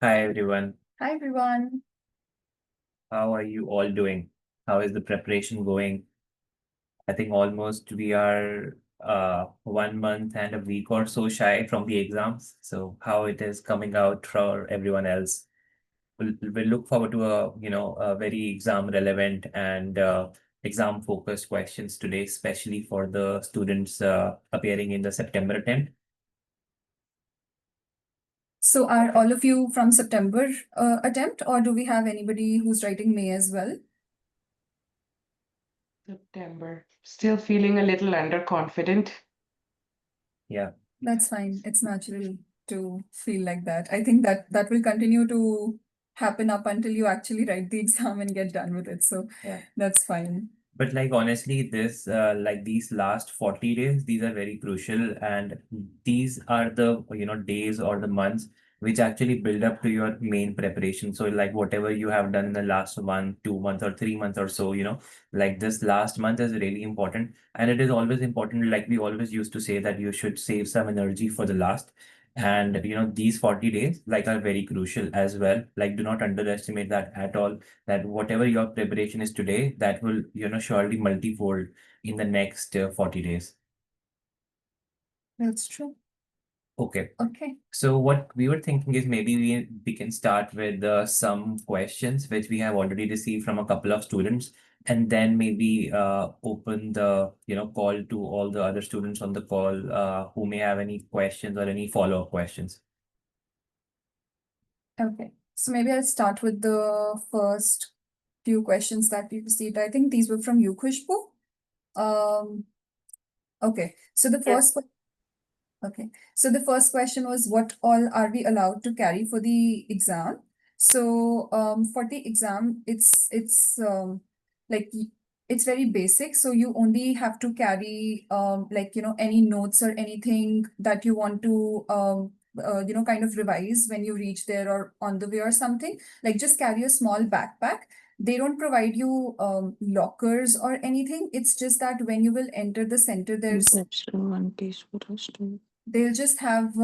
Hi everyone. Hi everyone. How are you all doing? How is the preparation going? I think almost we are 1 month and a week or so shy from the exams. So how it is coming out for everyone else. We'll look forward to a very exam relevant and exam focused questions today, especially for the students appearing in the September attempt. So are all of you from September attempt, or do we have anybody who's writing May as well? September. Still feeling a little underconfident. Yeah. That's fine. It's natural to feel like that. I think that will continue to happen up until you actually write the exam and get done with it. So Yeah. that's fine. But like honestly, this like these last 40 days, these are very crucial, and these are the days or the months which actually build up to your main preparation. So like whatever you have done in the last 1, 2 months or 3 months or so, like this last month is really important, and it is always important. Like we always used to say that you should save some energy for the last. And these 40 days like are very crucial as well. Like do not underestimate that at all, that whatever your preparation is today, that will, surely multifold in the next 40 days. That's true. Okay. Okay. So what we were thinking is maybe we can start with some questions which we have already received from a couple of students, and then maybe open the call to all the other students on the call who may have any questions or any follow-up questions. Okay. So maybe I'll start with the first few questions that we received. I think these were from you, Khushbu. Um, okay. So the Yes. first Okay, so the first question was, what all are we allowed to carry for the exam? So for the exam, it's like it's very basic. So you only have to carry like any notes or anything that you want to kind of revise when you reach there or on the way or something. Like just carry a small backpack. They don't provide you lockers or anything. It's just that when you will enter the center, there's they'll just have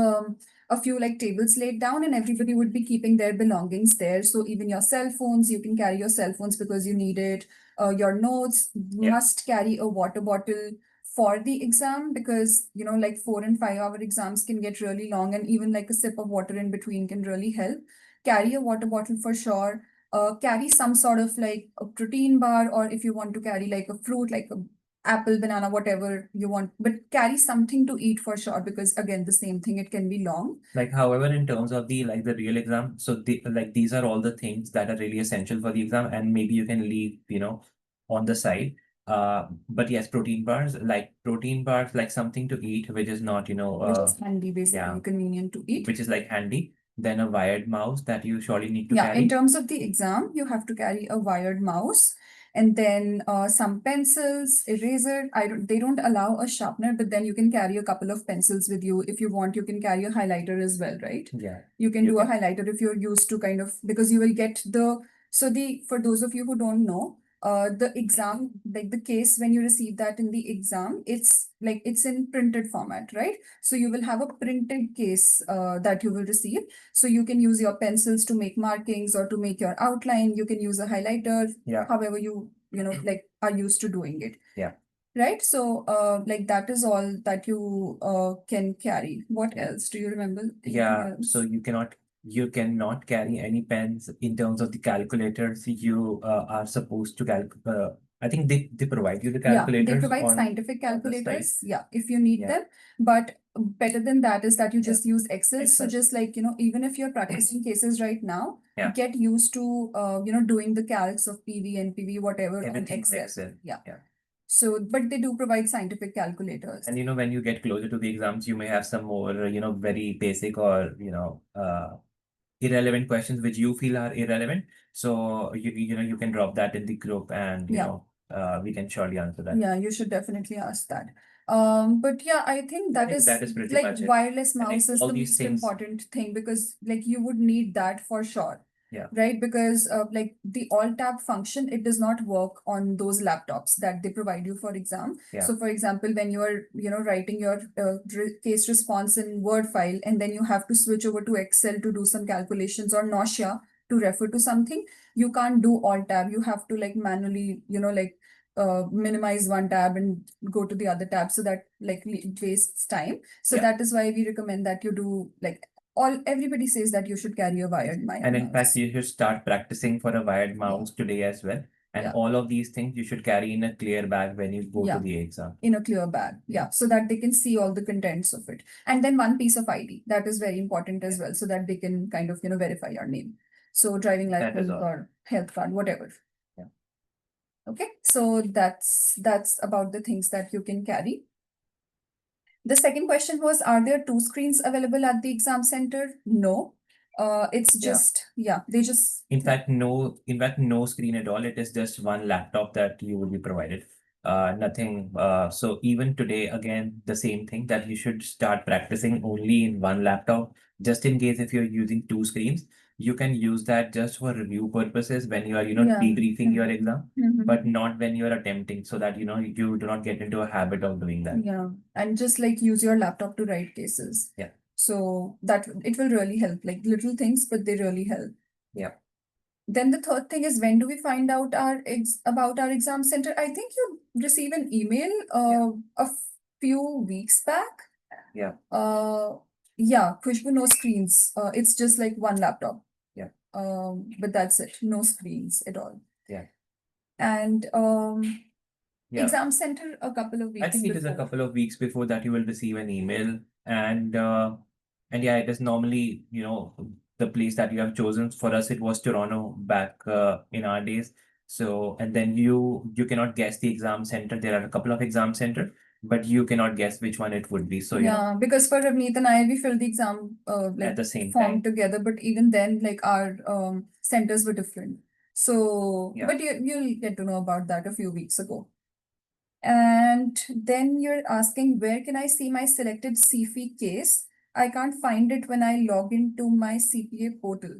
a few like tables laid down and everybody would be keeping their belongings there. So even your cell phones, you can carry your cell phones because you need it. Your notes, you Yeah. must carry a water bottle for the exam because like 4 and 5 hour exams can get really long, and even like a sip of water in between can really help. Carry a water bottle for sure. Carry some sort of like a protein bar, or if you want to carry like a fruit, like a apple, banana, whatever you want, but carry something to eat for sure, because again, the same thing, it can be long. Like, however, in terms of the real exam, so these are all the things that are really essential for the exam, and maybe you can leave, on the side. But yes, protein bars, like something to eat, which is not, Which is handy, basically yeah, convenient to eat. which is like handy. Then a wired mouse that you surely need to Yeah, in carry. terms of the exam, you have to carry a wired mouse, and then some pencils, eraser. They don't allow a sharpener, but then you can carry a couple of pencils with you. If you want, you can carry a highlighter as well, right? Yeah. You can You do a can. highlighter if you're used to kind of, because you will get for those of you who don't know, the exam, like the case when you receive that in the exam, it's in printed format, right? So you will have a printed case that you will receive. So you can use your pencils to make markings or to make your outline. You can use a highlighter, Yeah. however you like are used to doing it. Yeah. Right. So like that is all that you can carry. What Yeah. else? Do you remember anything Yeah. So else? you cannot carry any pens in terms of the calculators. You are supposed to I think they provide you the Yeah, they calculators provide on scientific the slide. calculators. Yeah, if you need Yeah. them. But better than that is that you Yeah. just use Excel. So Excel. just like, even if you're practicing cases right now, Yeah. get used to, doing the calcs of PV, NPV, whatever on Everything on Excel. Excel. Yeah. Yeah. So, but they do provide scientific calculators. And when you get closer to the exams, you may have some more, very basic or, irrelevant questions which you feel are irrelevant. So you can drop that in the group, and Yeah. we can surely answer that. Yeah, you should definitely ask that. But yeah, I think that is That is pretty like much it. wireless And like mouse is all the these most things, important thing, because like you would need that for sure. Yeah. Right? Because like the alt tab function, it does not work on those laptops that they provide you for exam. Yeah. So for example, when you are, writing your case response in Word file, and then you have to switch over to Excel to do some calculations, or Nausea to refer to something, you can't do alt tab. You have to like manually, minimize one tab and go to the other tab, so that like it wastes time. So Yeah. that is why we recommend that you do like everybody says that you should carry a wired mouse. And in fact, you should start practicing for a wired mouse today as well. And Yeah. all of these things you should carry in a clear bag when you go Yeah. to the exam. In a clear bag, yeah, so that they can see all the contents of it. And then one piece of ID, that is very important as well, so that they can kind of verify your name. So driving That is license all. or health card, whatever. Yeah. Okay, so that's about the things that you can carry. The second question was, are there two screens available at the exam center? No. It's just, they just. In fact, no screen at all. It is just one laptop that you will be provided. Nothing. So even today, again, the same thing, that you should start practicing only in one laptop. Just in case if you're using two screens, you can use that just for review purposes when you are, debriefing your exam, but not when you are attempting, so that, you do not get into a habit of doing that. Yeah, and just like use your laptop to write cases. Yeah. So that it will really help, like little things, but they really help. Yeah. Then the third thing is, when do we find out about our exam center? I think you receive an email a few weeks back. Yeah. Yeah, Khushbu, no screens. It's just like one laptop. Yeah. But that's it. No screens at all. Yeah. And Yeah. exam center a couple of weeks I think it is a before. couple of weeks before that you will receive an email, and yeah, it is normally, the place that you have chosen. For us, it was Toronto back in our days. So, and then you cannot guess the exam center. There are a couple of exam center, but you cannot guess which one it would be. So, Yeah, because for Ravneet and I, we filled the exam like at the same form time. together, but even then, like our centers were different. So, Yeah. but you'll get to know about that a few weeks ago. And then you're asking, where can I see my selected CFE case? I can't find it when I log into my CPA portal.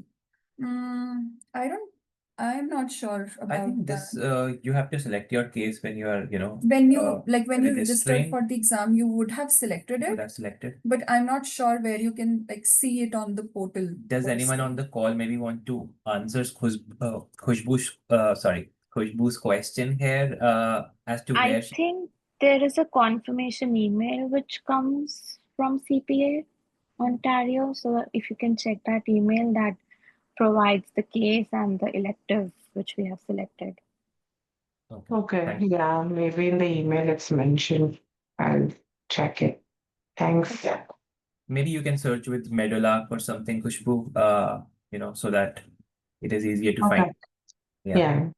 I'm not sure I about think that. this you have to select your case when you are, When you when you registered registering. for the exam, you would have selected You it, would have selected. but I'm not sure where you can like see it on the portal. Does per anyone se. on the call maybe want to answer Khushbu's question here as to I where she. think there is a confirmation email which comes from CPA Ontario. So if you can check that email, that provides the case and the elective which we have selected. Okay, Thanks. yeah, maybe in the email it's mentioned. I'll check it. Thanks. Maybe you can search with Medola or something, Khushbu, so that it is easier to Okay. find. Yeah. Yeah.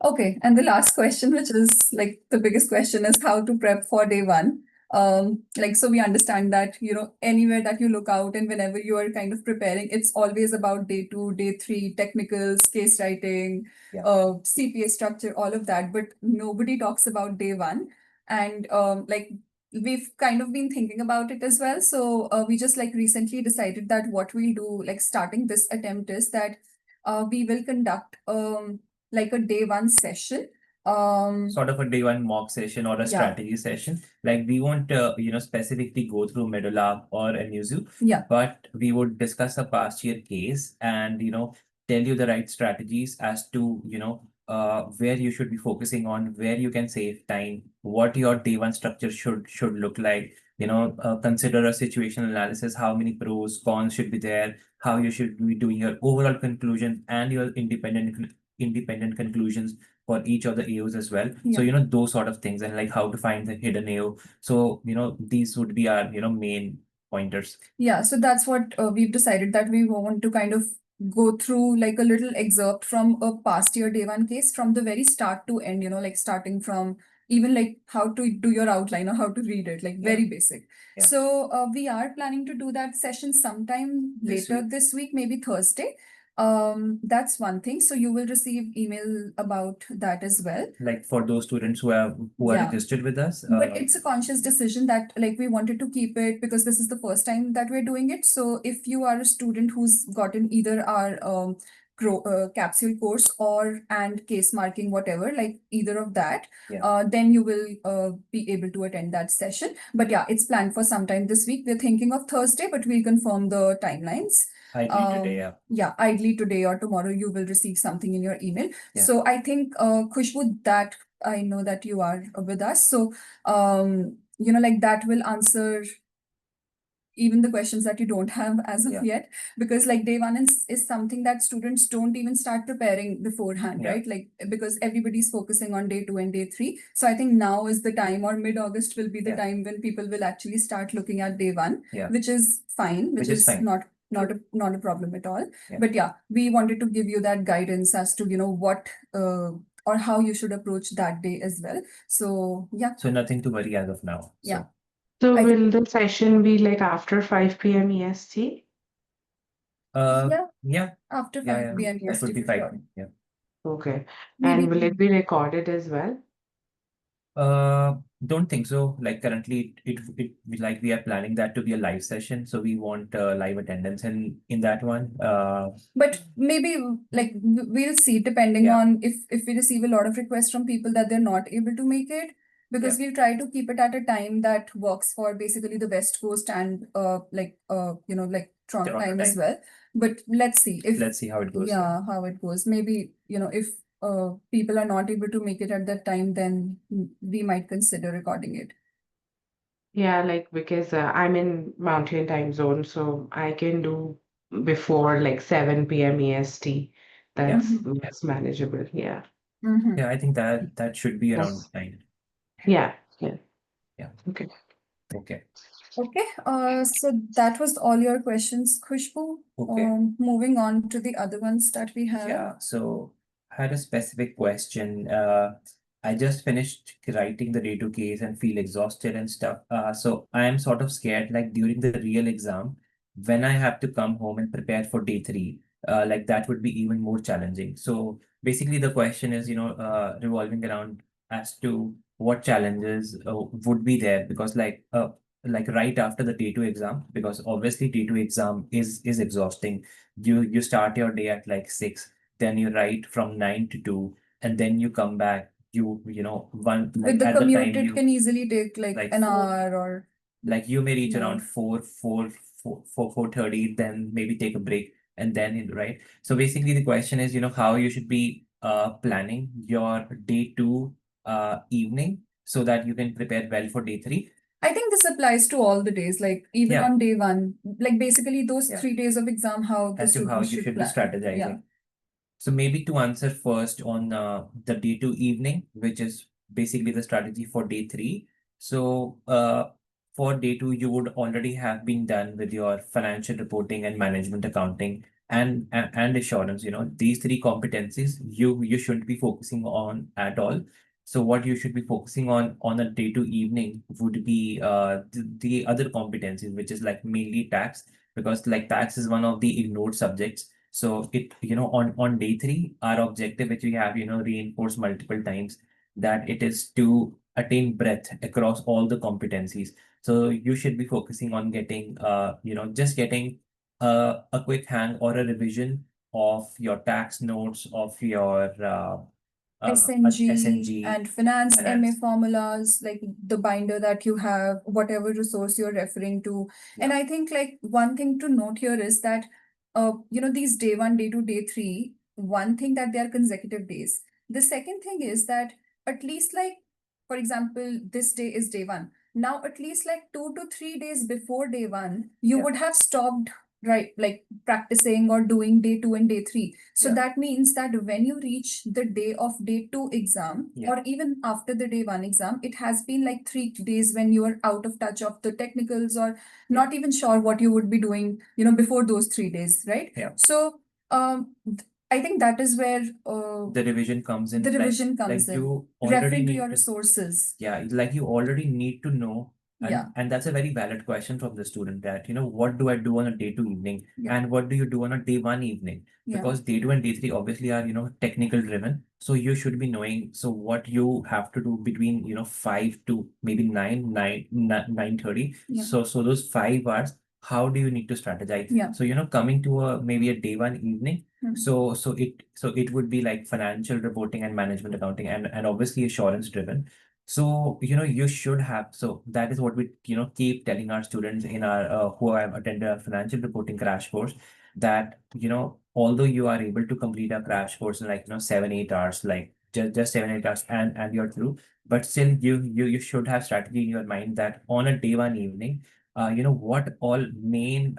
Okay, and the last question, which is like the biggest question, is how to prep for day one. Like, so we understand that, anywhere that you look out and whenever you are kind of preparing, it's always about day two, day three, technicals, case writing, Yeah. CPA structure, all of that, but nobody talks about day one. And like we've kind of been thinking about it as well. So we just like recently decided that what we'll do, like starting this attempt, is that we will conduct like a day one session. Sort of a day one mock session or a strategy session. Like we won't, specifically go through Medola or Anuzu, but we would discuss a past year case and, tell you the right strategies as to, where you should be focusing on, where you can save time, what your day one structure should look like, consider a situational analysis, how many pros, cons should be there, how you should be doing your overall conclusion and your independent conclusions for each of the AOs as well. So, those sort of things, and like how to find the hidden AO. So, these would be our, main pointers. Yeah, so that's what we've decided, that we want to kind of go through like a little excerpt from a past year day one case from the very start to end, like starting from even like how to do your outline or how to read it, like very basic. Yeah. So we are planning to do that session sometime later this week, maybe Thursday. That's one thing. So you will receive email about that as well. Like for those students who are Yeah. registered with us. But it's a conscious decision that like we wanted to keep it because this is the first time that we're doing it. So if you are a student who's gotten either our capsule course or and case marking, whatever, like either of that, Yeah. then you will be able to attend that session. But yeah, it's planned for sometime this week. We're thinking of Thursday, but we'll confirm the timelines. Ideally today, yeah. Yeah, ideally today or tomorrow you will receive something in your email. Yeah. So I think Khushbu, that I know that you are with us. So like that will answer even the questions that you don't have as of Yeah. yet, because like day one is something that students don't even start preparing beforehand, Yeah. right? Like because everybody's focusing on day 2 and day 3. So I think now is the time, or mid-August will be the Yeah. time when people will actually start looking at day 1, Yeah. which is fine, which is fine. not a problem at all. Yeah. But yeah, we wanted to give you that guidance as to what or how you should approach that day as well. So yeah. So nothing to worry as of now. Yeah. So I will the session be like after 5 p.m. EST? Yeah. After 5 Yeah. p.m. That would be for sure. fine. Yeah. Okay. Maybe And will it be recorded as well? Don't think so. Like currently, like we are planning that to be a live session, so we want live attendance in that one. But maybe like we'll see, depending Yeah. on if we receive a lot of requests from people that they're not able to make it, because we'll try to keep it at a time that works for basically the West Coast and like Toronto time as well. But let's see Let's see how it goes. yeah, how it goes. Maybe if people are not able to make it at that time, then we might consider recording it. Yeah, like because I'm in Mountain Time Zone, so I can do before like 7 p.m. EST. That's manageable. Yeah. Mhm. Yeah, I think that should be around 9. Yeah. Yeah. Yeah. Okay. Okay. Okay, so that was all your questions, Khushbu. Okay. Moving on to the other ones that we have. Yeah, so I had a specific question. I just finished writing the day two case and feel exhausted and stuff. So I am sort of scared, like during the real exam, when I have to come home and prepare for day 3, like that would be even more challenging. So basically the question is, revolving around as to what challenges would be there, because like right after the day 2 exam, because obviously day 2 exam is exhausting. You start your day at like 6, then you write from 9 to 2, and then you come back, one, like With the at the commute, time it can easily take like like an 4 hour or like you may reach more. around 4:30, then maybe take a break and then right. So basically the question is, how you should be planning your day 2 evening so that you can prepare well for day 3. I think this applies to all the days, like even Yeah. on day 1, like basically those Yeah. 3 days of exam, how the As to how students you should should be plan. strategizing. Yeah. So maybe to answer first on the day 2 evening, which is basically the strategy for day 3. So for day 2, you would already have been done with your financial reporting and management accounting and assurance. These 3 competencies you shouldn't be focusing on at all. So what you should be focusing on a day 2 evening would be the other competencies, which is like mainly tax, because like tax is one of the ignored subjects. So on day 3, our objective, which we have, reinforced multiple times, that it is to attain breadth across all the competencies. So you should be focusing on getting, just getting a quick hang or a revision of your tax notes, of your SNG and finance MA finance. formulas, like the binder that you have, whatever resource you're referring to. And I think like one thing to note here is that, these day 1, day 2, day 3, one thing that they are consecutive days. The second thing is that at least like, for example, this day is day 1. Now, at least like 2 to 3 days before day 1, you Yeah. would have stopped, right, like practicing or doing day 2 and day 3. So Yeah. that means that when you reach the day of day 2 exam, Yeah. or even after the day 1 exam, it has been like 3 days when you are out of touch of the technicals, or not even sure what you would be doing, before those 3 days, right? Yeah. So I think that is where The revision comes in. the like- revision comes like in. you already Referring to need your to- resources. Yeah, like you already need to know And that's a very valid question from the student that, what do I do on a day two evening? Yeah. And what do you do on a day one evening? Because day two and day three obviously are, technical driven. So you should be knowing, so what you have to do between, 5 to maybe 9:30. Yeah. So those 5 hours, how do you need to strategize? Yeah. So, coming to maybe a day one evening, Hmm. so it would be like financial reporting and management accounting and obviously assurance driven. So, you should have, so that is what we, keep telling our students in our, who have attended our financial reporting crash course, that, although you are able to complete a crash course in like, 7, 8 hours, like just 7, 8 hours and you're through, but still you should have strategy in your mind that on a day one evening, what all main,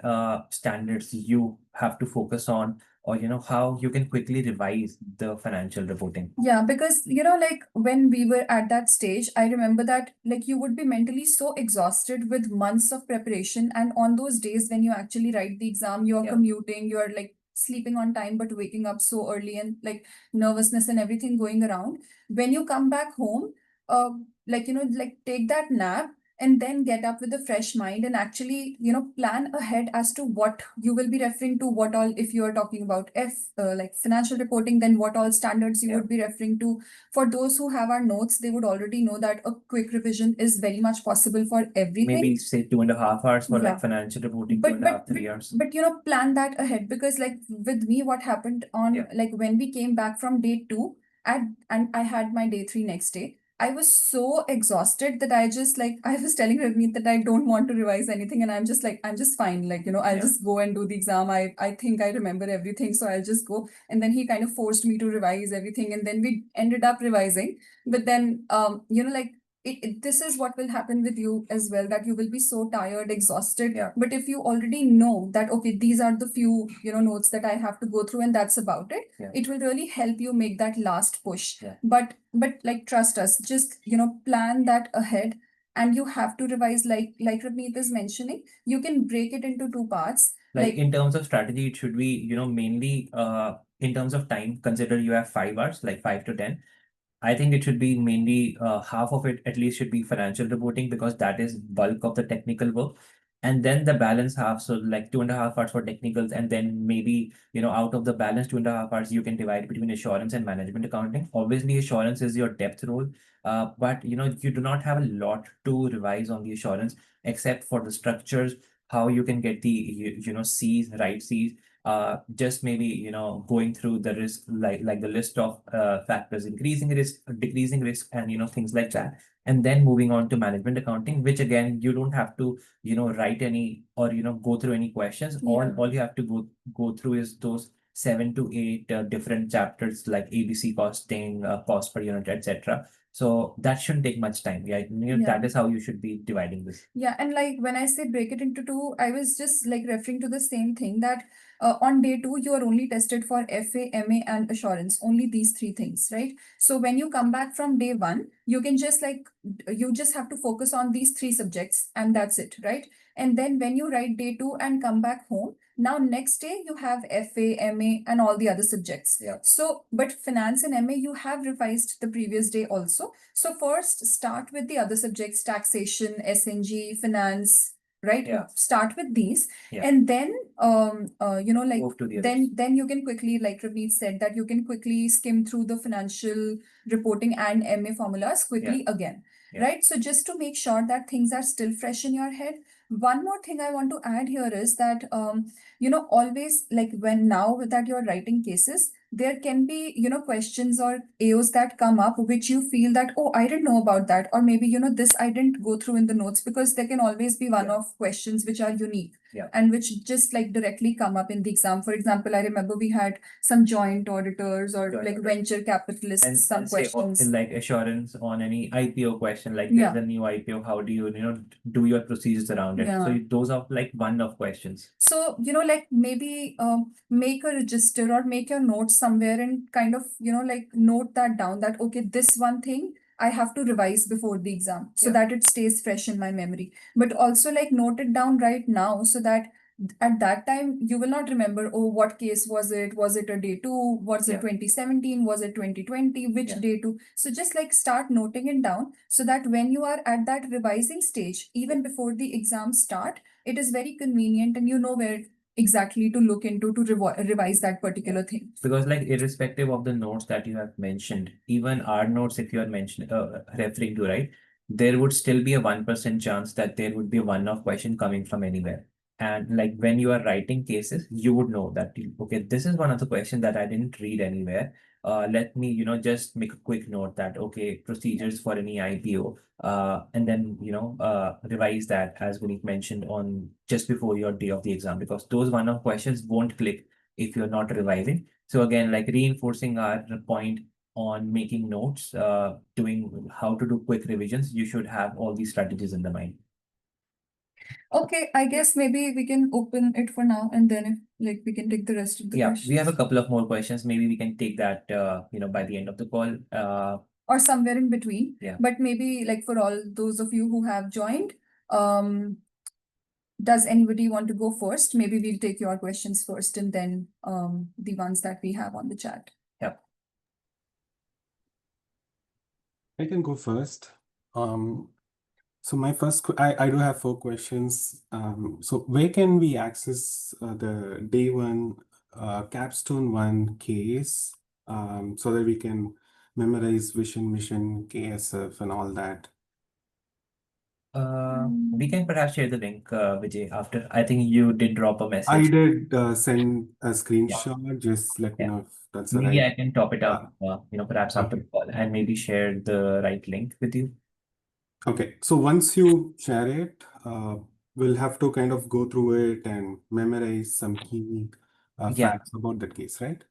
standards you have to focus on, or, how you can quickly revise the financial reporting. Yeah, because like when we were at that stage, I remember that like you would be mentally so exhausted with months of preparation, and on those days when you actually write the exam, you're Yeah. commuting, you're like sleeping on time but waking up so early, and like nervousness and everything going around. When you come back home, like like take that nap and then get up with a fresh mind and actually plan ahead as to what you will be referring to, what all, if you are talking about like financial reporting, then what all standards you Yeah. would be referring to. For those who have our notes, they would already know that a quick revision is very much possible for everything. Maybe say 2.5 hours for Yeah. like financial reporting, But 2.5, 3 hours. but plan that ahead, because like with me, what happened on Yeah. like when we came back from day two, and I had my day three next day, I was so exhausted that I just like I was telling Ravneet that I don't want to revise anything, and I'm just like I'm just fine, like I'll Yeah. just go and do the exam. I think I remember everything, so I'll just go. And then he kind of forced me to revise everything, and then we ended up revising. But then like this is what will happen with you as well, that you will be so tired, exhausted. Yeah. But if you already know that, okay, these are the few, notes that I have to go through and that's about it, Yeah. it will really help you make that last push. Yeah. But like, trust us, just, plan that ahead. And you have to revise, like Ravneet is mentioning, you can break it into two parts. Like in terms of strategy, it should be, mainly in terms of time, consider you have 5 hours, like 5 to 10. I think it should be mainly half of it at least should be financial reporting, because that is bulk of the technical work. And then the balance half, so like 2.5 hours for technicals, and then maybe, out of the balance 2.5 hours, you can divide between assurance and management accounting. Obviously, assurance is your depth role, but you do not have a lot to revise on the assurance, except for the structures, how you can get the C's, right C's, just maybe going through the risk, like the list of factors, increasing risk, decreasing risk, and things like that. And then moving on to management accounting, which again you don't have to write any, or go through any questions. Yeah. All you have to go through is those 7 to 8 different chapters, like ABC costing, cost per unit, etc. So that shouldn't take much time. Yeah, that is how you should be dividing this. Yeah, and like when I say break it into two, I was just like referring to the same thing, that on day two, you are only tested for FA, MA, and assurance, only these three things, right? So when you come back from day one, you can just like, you just have to focus on these three subjects and that's it, right? And then when you write day two and come back home, now next day you have FA, MA, and all the other subjects. Yeah. So, but finance and MA, you have revised the previous day also. So first start with the other subjects, taxation, SNG, finance, right? Yeah. Start with these. Yeah. And then like Move to the then you can quickly, like Ravneet said, that you can quickly skim through the financial reporting and MA formulas quickly again. Yeah. Right? So just to make sure that things are still fresh in your head. One more thing I want to add here is that always, like when now that you're writing cases, there can be questions or AOs that come up which you feel that, oh, I didn't know about that, or maybe this I didn't go through in the notes, because there can always be one-off questions which are unique. Yeah. And which just like directly come up in the exam. For example, I remember we had some joint auditors or Joint like auditors. venture capitalists, And some say, questions. like assurance on any IPO question, like Yeah. there's a new IPO, how do you do your procedures around it? Yeah. So those are like one of questions. So, like maybe make a register or make your notes somewhere and kind of, like note that down, that, okay, this one thing I have to revise before the exam so Yeah. that it stays fresh in my memory. But also like note it down right now so that at that time you will not remember, oh, what case was it? Was it a day 2? Was it Yeah. 2017? Was it 2020? Which Yeah. day 2? So just like start noting it down so that when you are at that revising stage, even before the exams start, it is very convenient and you know where exactly to look into to revise that particular thing. Because like irrespective of the notes that you have mentioned, even our notes, if you are mentioning referring to, right, there would still be a 1% chance that there would be a one-off question coming from anywhere. And like when you are writing cases, you would know that, okay, this is one of the questions that I didn't read anywhere. Let me, just make a quick note that, okay, procedures for any IPO, and then, revise that as Vineet mentioned on just before your day of the exam, because those one-off questions won't click if you're not revising. So again, like reinforcing our point on making notes, doing how to do quick revisions, you should have all these strategies in the mind. Okay, I guess maybe we can open it for now and then if, like we can take the rest of the Yeah, questions. we have a couple of more questions. Maybe we can take that, by the end of the call. Or somewhere in between. Yeah. But maybe like for all those of you who have joined, does anybody want to go first? Maybe we'll take your questions first and then the ones that we have on the chat. Yeah. I can go first. So my first, I do have 4 questions. So where can we access the day 1 Capstone 1 case so that we can memorize vision, mission, KSF and all that? We can perhaps share the link, Vijay, after. I think you did drop a I message. did send a screenshot. Just let me Yeah. know if that's Maybe right. I can top it up, perhaps after the call and maybe share the right link with you. Okay, so once you share it, we'll have to kind of go through it and memorize some key Yeah. facts about that case, right?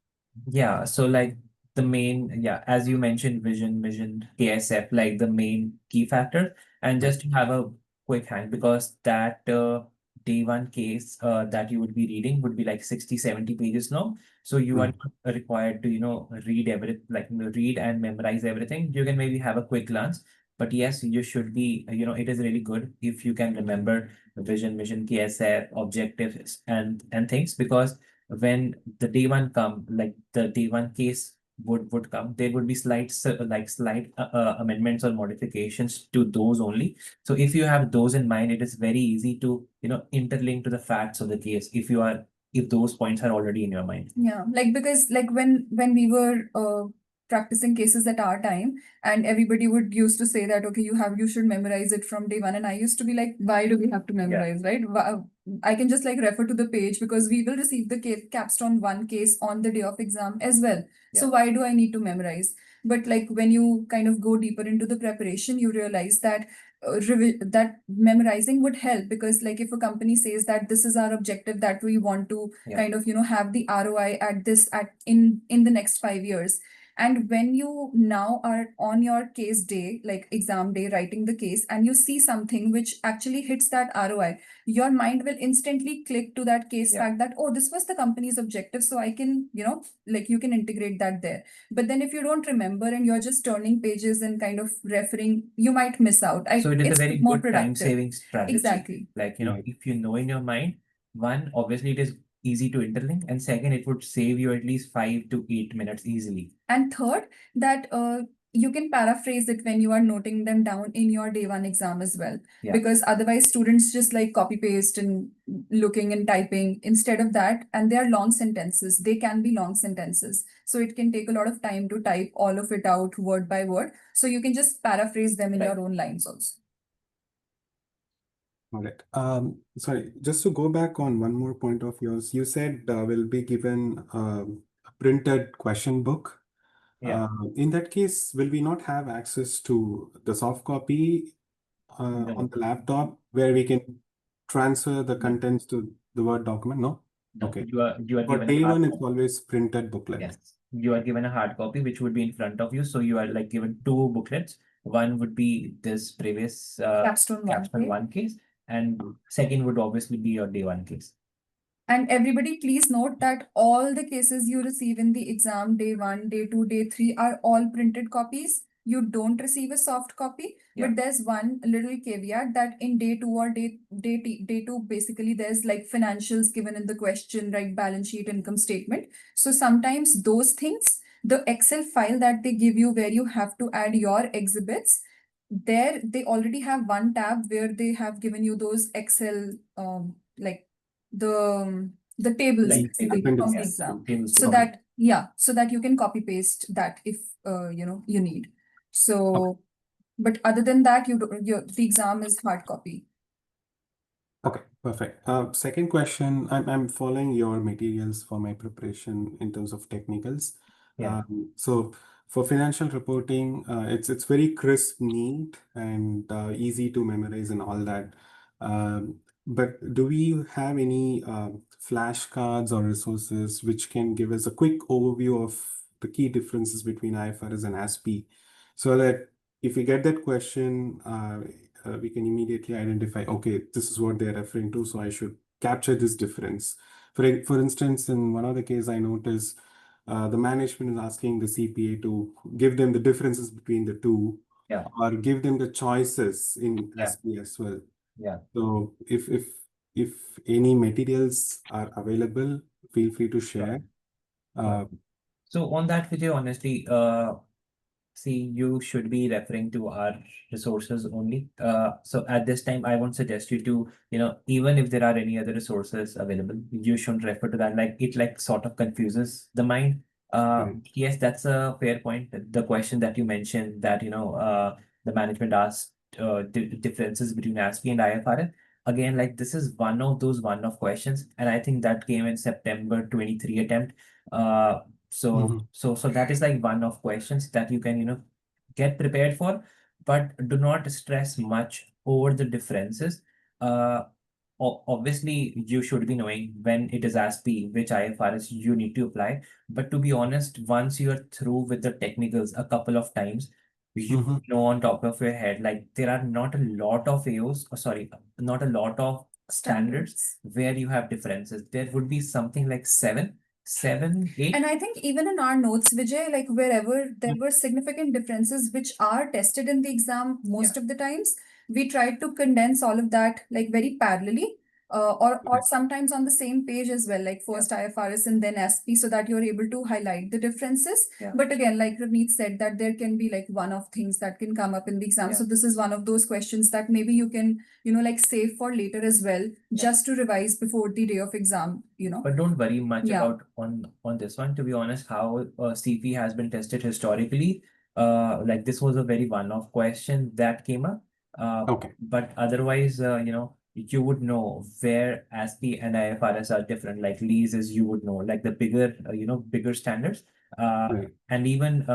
Yeah, so like the main, as you mentioned, vision, KSF, like the main key factor. And just to have a quick hand, because that day 1 case that you would be reading would be like 60, 70 pages long. So you are not required to, read read and memorize everything. You can maybe have a quick glance. But yes, you should be, it is really good if you can remember the vision, mission, KSF, objectives and things, because when the day 1 come, like the day 1 case would come, there would be slight amendments or modifications to those only. So if you have those in mind, it is very easy to interlink to the facts of the case if those points are already in your mind. Yeah, like because like when we were practicing cases at our time and everybody would used to say that okay, you should memorize it from day 1, and I used to be like, why do we have to memorize, right? I can just like refer to the page because we will receive the Capstone 1 case on the day of exam as well. So why do I need to memorize? But like when you kind of go deeper into the preparation, you realize that that memorizing would help, because like if a company says that this is our objective, that we want to kind of have the ROI at this in the next 5 years, and when you now are on your case day, like exam day, writing the case, and you see something which actually hits that ROI, your mind will instantly click to that case fact that, oh, this was the company's objective, so I can like you can integrate that there. But then if you don't remember and you're just turning pages and kind of referring, you might miss out. So it is a it's very more good time productive. saving strategy. Exactly. Like, Right. if you know in your mind, one, obviously it is easy to interlink, and second, it would save you at least 5 to 8 minutes easily. And third, that you can paraphrase it when you are noting them down in your day 1 exam as well. Yeah. Because otherwise students just like copy paste and looking and typing instead of that. And they are long sentences. They can be long sentences. So it can take a lot of time to type all of it out word by word. So you can just paraphrase them in Right. your own lines also. All right. Sorry, just to go back on one more point of yours, you said we'll be given a printed question book. Yeah. In that case, will we not have access to the soft copy No. on the laptop where we can transfer the contents to the Word document? No? No, Okay. you are For given a day hard 1, it's copy. always printed booklet. Yes, you are given a hard copy which would be in front of you. So you are like given 2 booklets. One would be this previous Capstone 1 case, and second would obviously be your day 1 case. And everybody, please note that all the cases you receive in the exam day 1, day 2, day 3 are all printed copies. you don't receive a soft copy. Yeah. But there's one little caveat that in day two or day two, basically there's like financials given in the question, right? Balance sheet, income statement. So sometimes those things, the Excel file that they give you where you have to add your exhibits, there they already have one tab where they have given you those Excel like the tables Like basically tables, from the yes, exam. tables So from- that so that you can copy paste that if you need. So but other than that, the exam is hard copy. Okay, perfect. Second question, I'm following your materials for my preparation in terms of technicals. Yeah. So for financial reporting, it's very crisp, neat, and easy to memorize and all that. But do we have any flashcards or resources which can give us a quick overview of the key differences between IFRS and ASPE, so that if we get that question, we can immediately identify, okay, this is what they're referring to, so I should capture this difference. For instance, in one of the cases I noticed, the management is asking the CPA to give them the differences between the two, Yeah. or give them the choices in Yeah. ASPE as well. Yeah. So if any materials are available, feel free to share. So on that, Vijay, honestly, see, you should be referring to our resources only. So at this time, I won't suggest you to, even if there are any other resources available, you shouldn't refer to that. Like it like sort of confuses the mind. Right. Yes, that's a fair point. The question that you mentioned that, the management asked differences between ASPE and IFRS. Again, like this is one of those one-off questions, and I think that came in September 23 attempt. So that is like one of questions that you can, get prepared for, but do not stress much over the differences. Uh, Obviously, you should be knowing when it is ASPE, which IFRS you need to apply. But to be honest, once you are through with the technicals a couple of times, you know on top of your head, like there are not a lot of AOs, sorry, not a lot of standards where you have differences. There would be something like seven, 8. And I think even in our notes, Vijay, like wherever there were significant differences which are tested in the exam most of the times, we tried to condense all of that like very parallelly, or sometimes on the same page as well, like first IFRS and then ASPE, so that you're able to highlight the differences. Yeah. But again, like Ravneet said, that there can be like one-off things that can come up in the exam. Yeah. So this is one of those questions that maybe you can, like save for later as well, just to revise before the day of exam, But don't worry much Yeah. about on this one. To be honest, how CP has been tested historically, like this was a very one-off question that came up. Okay. But otherwise, you would know where ASPE and IFRS are different. Like leases, you would know, like the bigger, bigger standards. Right. And even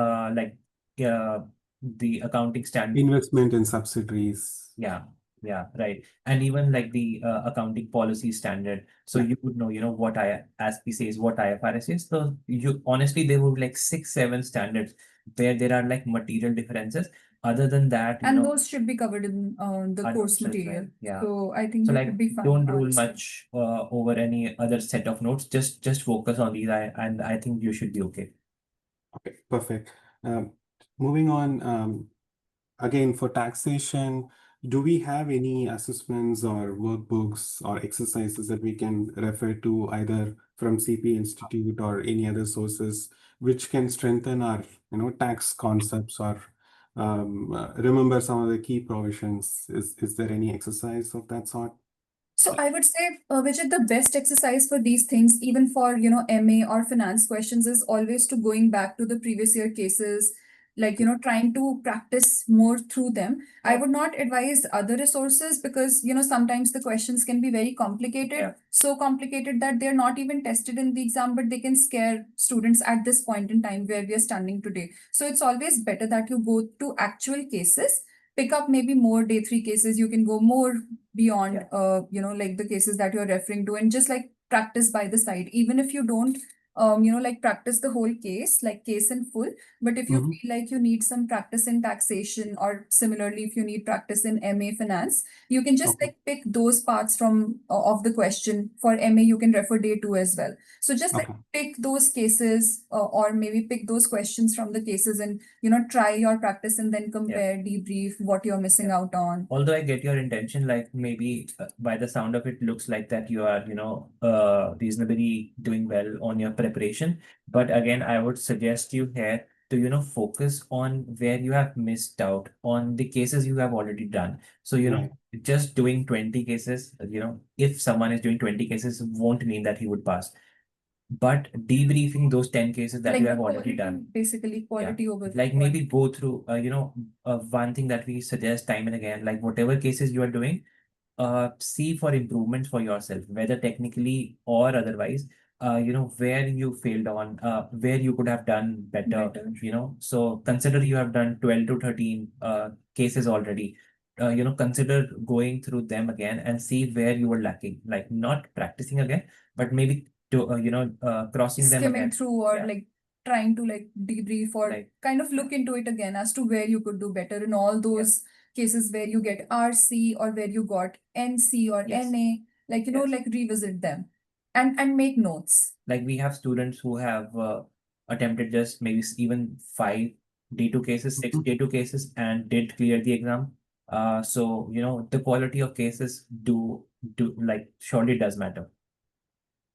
the accounting standard. Investment in subsidiaries. Yeah, right. And even like the accounting policy standard. So you would know, what ASPE says, what IFRS is. So you honestly, there would like 6, 7 standards where there are like material differences. Other than that, And those should be covered in the course 100%, material. yeah. So I think So you like could be fine. don't rule much over any other set of notes. Just focus on these, and I think you should be okay. Okay, perfect. Moving on, again, for taxation, do we have any assessments or workbooks or exercises that we can refer to either from CPA Institute or any other sources which can strengthen our, tax concepts or remember some of the key provisions? Is there any exercise of that sort? So I would say, Vijay, the best exercise for these things, even for, MA or finance questions, is always to going back to the previous year cases, like, trying to practice more through them. I would not advise other resources because, sometimes the questions can be very complicated, so complicated that they're not even tested in the exam, but they can scare students at this point in time where we are standing today. So it's always better that you go to actual cases, pick up maybe more day 3 cases. You can go more beyond like the cases that you're referring to, and just like practice by the side. Even if you don't like practice the whole case, like case in full. But if you Mhm. feel like you need some practice in taxation, or similarly, if you need practice in MA finance, you can just Okay. like pick those parts from of the question. For MA, you can refer day two as well. So just like Okay. pick those cases, or maybe pick those questions from the cases, and try your practice and then compare, debrief what you're missing Yeah. out on. Although I get your intention, like maybe by the sound of it, looks like that you are, reasonably doing well on your preparation. But again, I would suggest you here to, focus on where you have missed out on the cases you have already done. So, Right. just doing 20 cases, if someone is doing 20 cases won't mean that he would pass. But debriefing those 10 cases that Like you the have already quality, done. basically Yeah. quality over Like maybe quantity. go through, one thing that we suggest time and again, like whatever cases you are doing, see for improvements for yourself, whether technically or otherwise, where you failed on, where you could have done better, Better. So consider you have done 12 to 13 cases already. Consider going through them again and see where you were lacking, like not practicing again, but maybe to, crossing them Skimming again. through, or Yeah. like trying to like debrief, or Like, kind of look into it again as to where you could do better in all those cases where you get RC, or where you got NC or yes. NA, like Yes. like revisit them and make notes. Like we have students who have attempted just maybe even 5 D2 cases, 6 D2 cases, and did clear the exam. So the quality of cases do like surely does matter.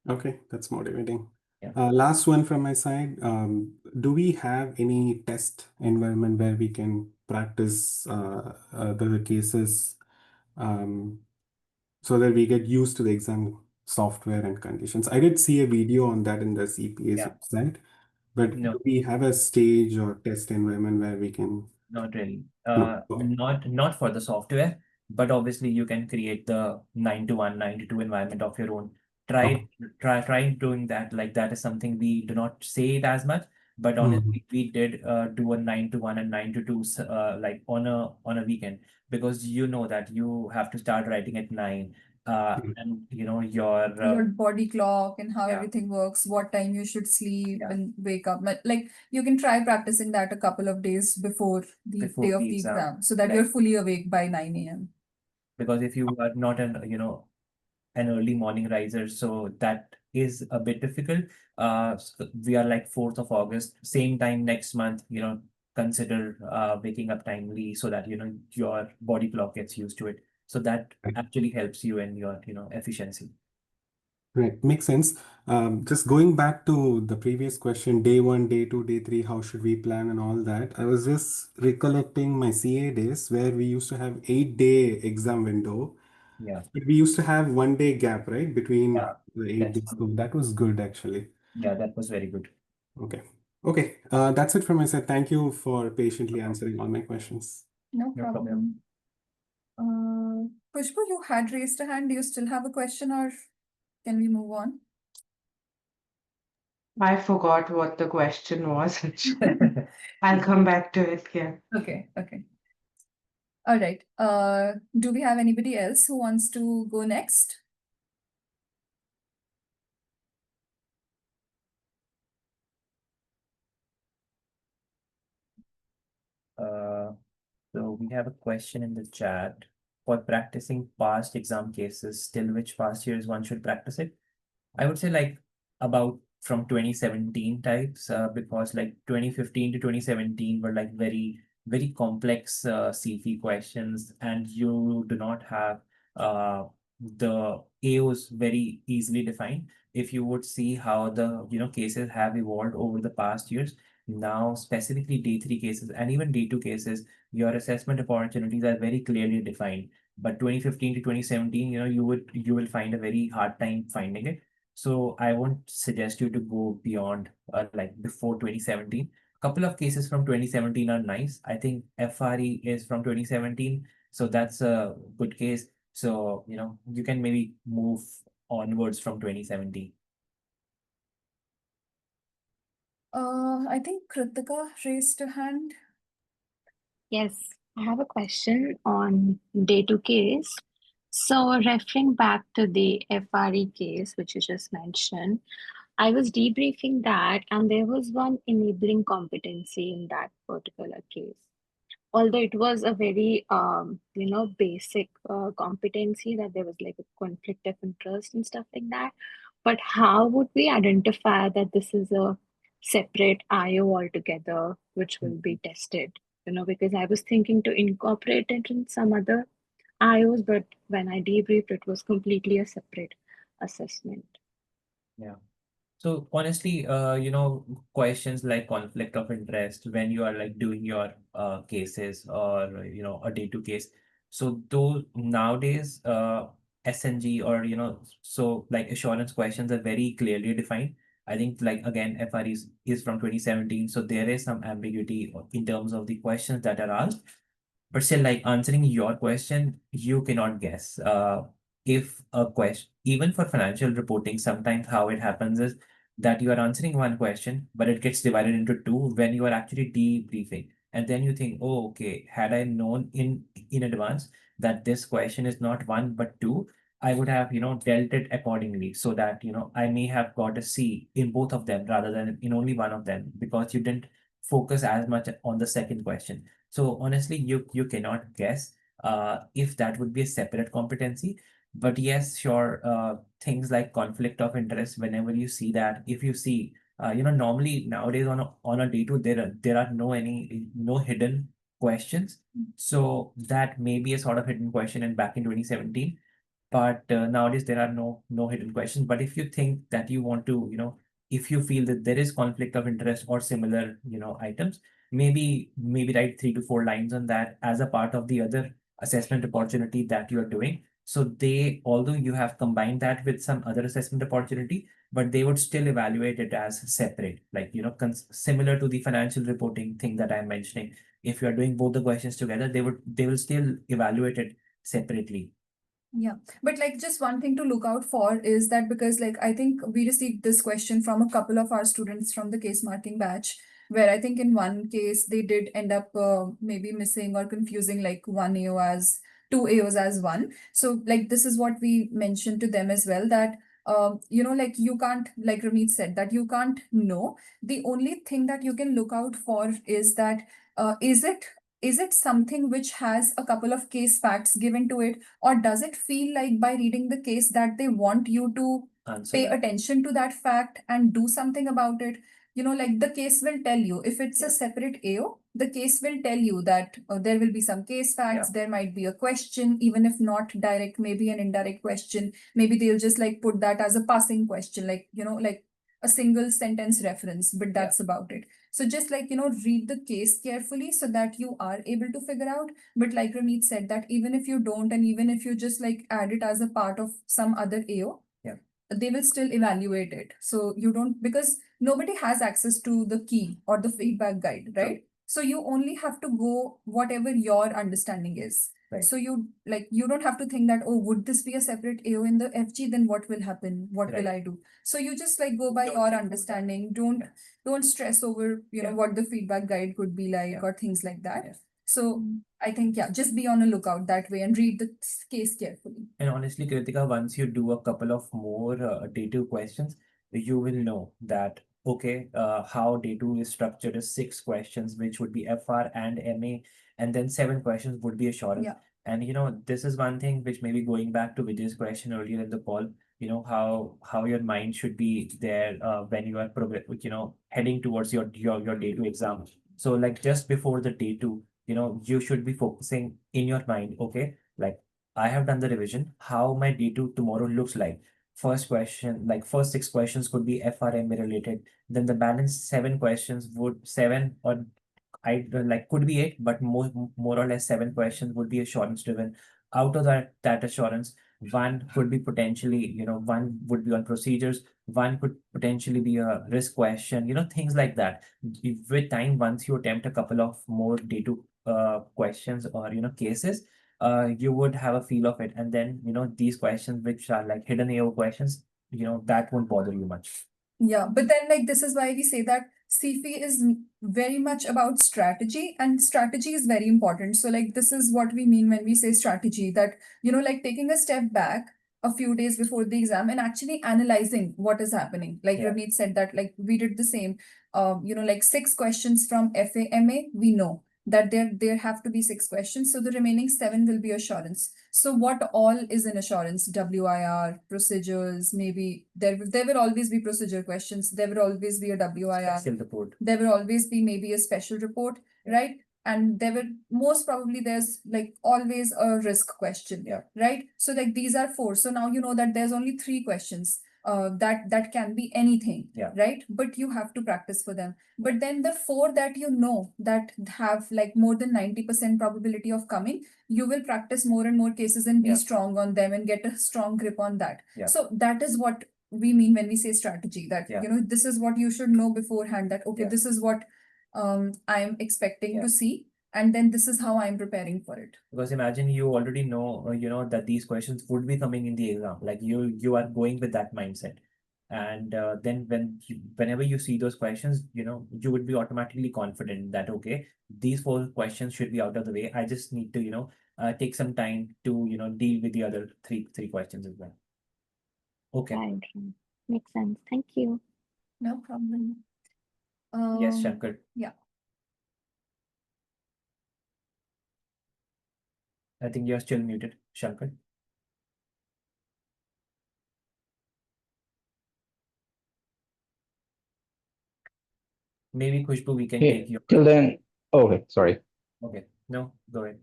Okay, that's motivating. Yeah. Last one from my side. Do we have any test environment where we can practice the cases so that we get used to the exam software and conditions? I did see a video on that in the CPA's Yeah. website, but No. do we have a stage or test environment where we can? Not really. No. Okay. Not for the software, but obviously you can create the 9 to 1, 9 to 2 environment of your own. Okay. Try doing that. Like that is something we do not say it as much, but Mhm. honestly, we did do a 9 to 1 and 9 to 2 like on a weekend, because you know that you have to start writing at 9, Mhm. and Your body clock and how yeah. everything works, what time you should sleep Yeah. and wake up. Like you can try practicing that a couple of days before the Before day of the the exam. exam, so that Like, you're fully awake by 9 a.m. because if you are not an early morning riser, so that is a bit difficult. We are like 4th of August, same time next month, consider waking up timely so that, your body clock gets used to it. So that actually helps you in your, efficiency. Right, makes sense. Just going back to the previous question, day one, day two, day three, how should we plan and all that? I was just recollecting my CA days where we used to have 8-day exam window, Yeah. but we used to have 1 day gap, right, between Yeah. the 8 days. That's So that was good actually. Yeah, that was very good. Okay. Okay. That's it from my side. Thank you for patiently answering all my questions. No No problem. problem. Pushpa, you had raised a hand. Do you still have a question, or can we move on? I forgot what the question was. I'll come back to it. Yeah. Okay, okay. All right. Do we have anybody else who wants to go next? So we have a question in the chat. For practicing past exam cases, till which past years one should practice it? I would say like about from 2017 types, because like 2015 to 2017 were like very, very complex CFE questions, and you do not have the AOs very easily defined. If you would see how the cases have evolved over the past years, now specifically D3 cases and even D2 cases, your assessment opportunities are very clearly defined. But 2015 to 2017, you will find a very hard time finding it. So I won't suggest you to go beyond like before 2017. Couple of cases from 2017 are nice. I think FRE is from 2017, so that's a good case. So you can maybe move onwards from 2017. I think Kritika raised a hand. Yes, I have a question on day two case. So referring back to the FRE case, which you just mentioned, I was debriefing that, and there was one enabling competency in that particular case. Although it was a very, basic competency, that there was like a conflict of interest and stuff like that. But how would we identify that this is a separate IO altogether, which will be tested? Because I was thinking to incorporate it in some other IOs, but when I debriefed, it was completely a separate assessment. Yeah. So honestly, questions like conflict of interest when you are like doing your cases or a day-to case. So those nowadays, SNG or so like assurance questions are very clearly defined. I think like again, FR is from 2017, so there is some ambiguity in terms of the questions that are asked. But still, like answering your question, you cannot guess. If a question, even for financial reporting, sometimes how it happens is that you are answering one question, but it gets divided into two when you are actually debriefing. And then you think, oh, okay, had I known in advance that this question is not one but two, I would have, dealt it accordingly so that, I may have got a C in both of them rather than in only one of them because you didn't focus as much on the second question. So honestly, you cannot guess if that would be a separate competency. But yes, sure, things like conflict of interest, whenever you see that, if you see, normally nowadays on a day two, there are no hidden questions. So that may be a sort of hidden question and back in 2017. But nowadays there are no hidden questions. But if you think that you want to, if you feel that there is conflict of interest or similar, items, maybe write 3 to 4 lines on that as a part of the other assessment opportunity that you are doing. So they, although you have combined that with some other assessment opportunity, but they would still evaluate it as separate, like similar to the financial reporting thing that I'm mentioning. If you are doing both the questions together, they will still evaluate it separately. Yeah, but like just one thing to look out for is that because like I think we received this question from a couple of our students from the case marking batch, where I think in one case they did end up maybe missing or confusing like one AO as two AOs as one. So like this is what we mentioned to them as well, that like you can't, like Ramit said, that you can't know. The only thing that you can look out for is that is it something which has a couple of case facts given to it, or does it feel like by reading the case that they want you to Answer pay that. attention to that fact and do something about it? Like the case will tell you if it's a separate AO, the case will tell you that there will be some case facts, there might be a question, even if not direct, maybe an indirect question. Maybe they'll just like put that as a passing question, like, like a single sentence reference, but that's about it. So just like, read the case carefully so that you are able to figure out. But like Ramit said, that even if you don't, and even if you just like add it as a part of some other AO, they will still evaluate it. So you don't, because nobody has access to the key or the feedback guide, right? So you only have to go whatever your understanding is. Right. So you don't have to think that, oh, would this be a separate AO in the FG? Then what will happen? What will Right. I do? So you just like go by your understanding. Don't stress over, what the feedback guide could be like or things like that. So I think, just be on a lookout that way and read the case carefully. And honestly, Kritika, once you do a couple of more day two questions, you will know that, okay, how day two is structured is 6 questions, which would be FR and MA, and then 7 questions would be assurance. Yeah. And this is one thing which maybe going back to Vijay's question earlier in the call, how your mind should be there when you are heading towards your day two exam. So like just before the day two, you should be focusing in your mind, okay, like I have done the revision, how my day two tomorrow looks like. First question, like first 6 questions could be FRMA related. Then the balance 7 questions would seven or I like could be 8, but more or less 7 questions would be assurance driven. Out of that assurance, one could be potentially, one would be on procedures, one could potentially be a risk question, things like that. With time, once you attempt a couple of more day two questions or cases, you would have a feel of it. And then, these questions, which are like hidden AO questions, that won't bother you much. Yeah, but then like this is why we say that CFE is very much about strategy, and strategy is very important. So like this is what we mean when we say strategy, that like taking a step back, a few days before the exam and actually analyzing what is happening. Like Yeah. Ravneet said that, like we did the same. Like 6 questions from FAMA, we know that there have to be 6 questions. So the remaining 7 will be assurance. So what all is in assurance? WIR, procedures, maybe there will always be procedure questions. There will always be a WIR. Special report. There will always be maybe a special report, right? And there will most probably there's like always a risk question, Yeah. right? So like these are 4. So now you know that there's only 3 questions. That can be anything, Yeah. right? But you have to practice for them. But then the 4 that you know that have like more than 90% probability of coming, you will practice more and more cases and be Yeah. strong on them and get a strong grip on that. Yeah. So that is what we mean when we say strategy, that Yeah. this is what you should know beforehand, that okay, Yeah. this is what I'm expecting Yeah. to see, and then this is how I'm preparing for it. Because imagine you already know, that these questions would be coming in the exam. Like you are going with that mindset, and then whenever you see those questions, you would be automatically confident that okay, these 4 questions should be out of the way. I just need to take some time to deal with the other three questions as well. Okay. Right. Makes sense. Thank you. No problem. Yes, Shankar. Yeah. I think you're still muted, Shankar. Maybe Khushbu, we can take your. Till then, okay, sorry. Okay, no, go ahead.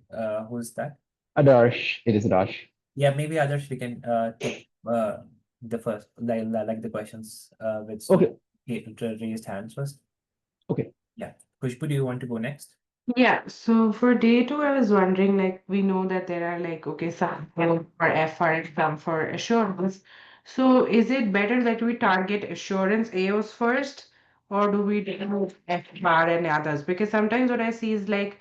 Who's that? Adarsh, it is Adarsh. Yeah, maybe others we can take the first like the questions with Okay. raised hands first. Okay. Yeah, Khushbu, do you want to go next? Yeah, so for day 2, I was wondering, like, we know that there are like, okay, some for FR and some for assurance. So is it better that we target assurance AOs first, or do we do FR and others? Because sometimes what I see is like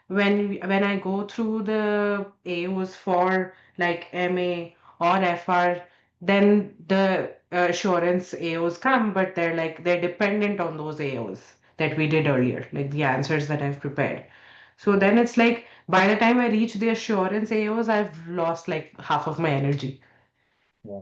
when I go through the AOs for like MA or FR, then the assurance AOs come, but they're dependent on those AOs that we did earlier, like the answers that I've prepared. So then it's like by the time I reach the assurance AOs, I've lost like half of my energy. Yeah.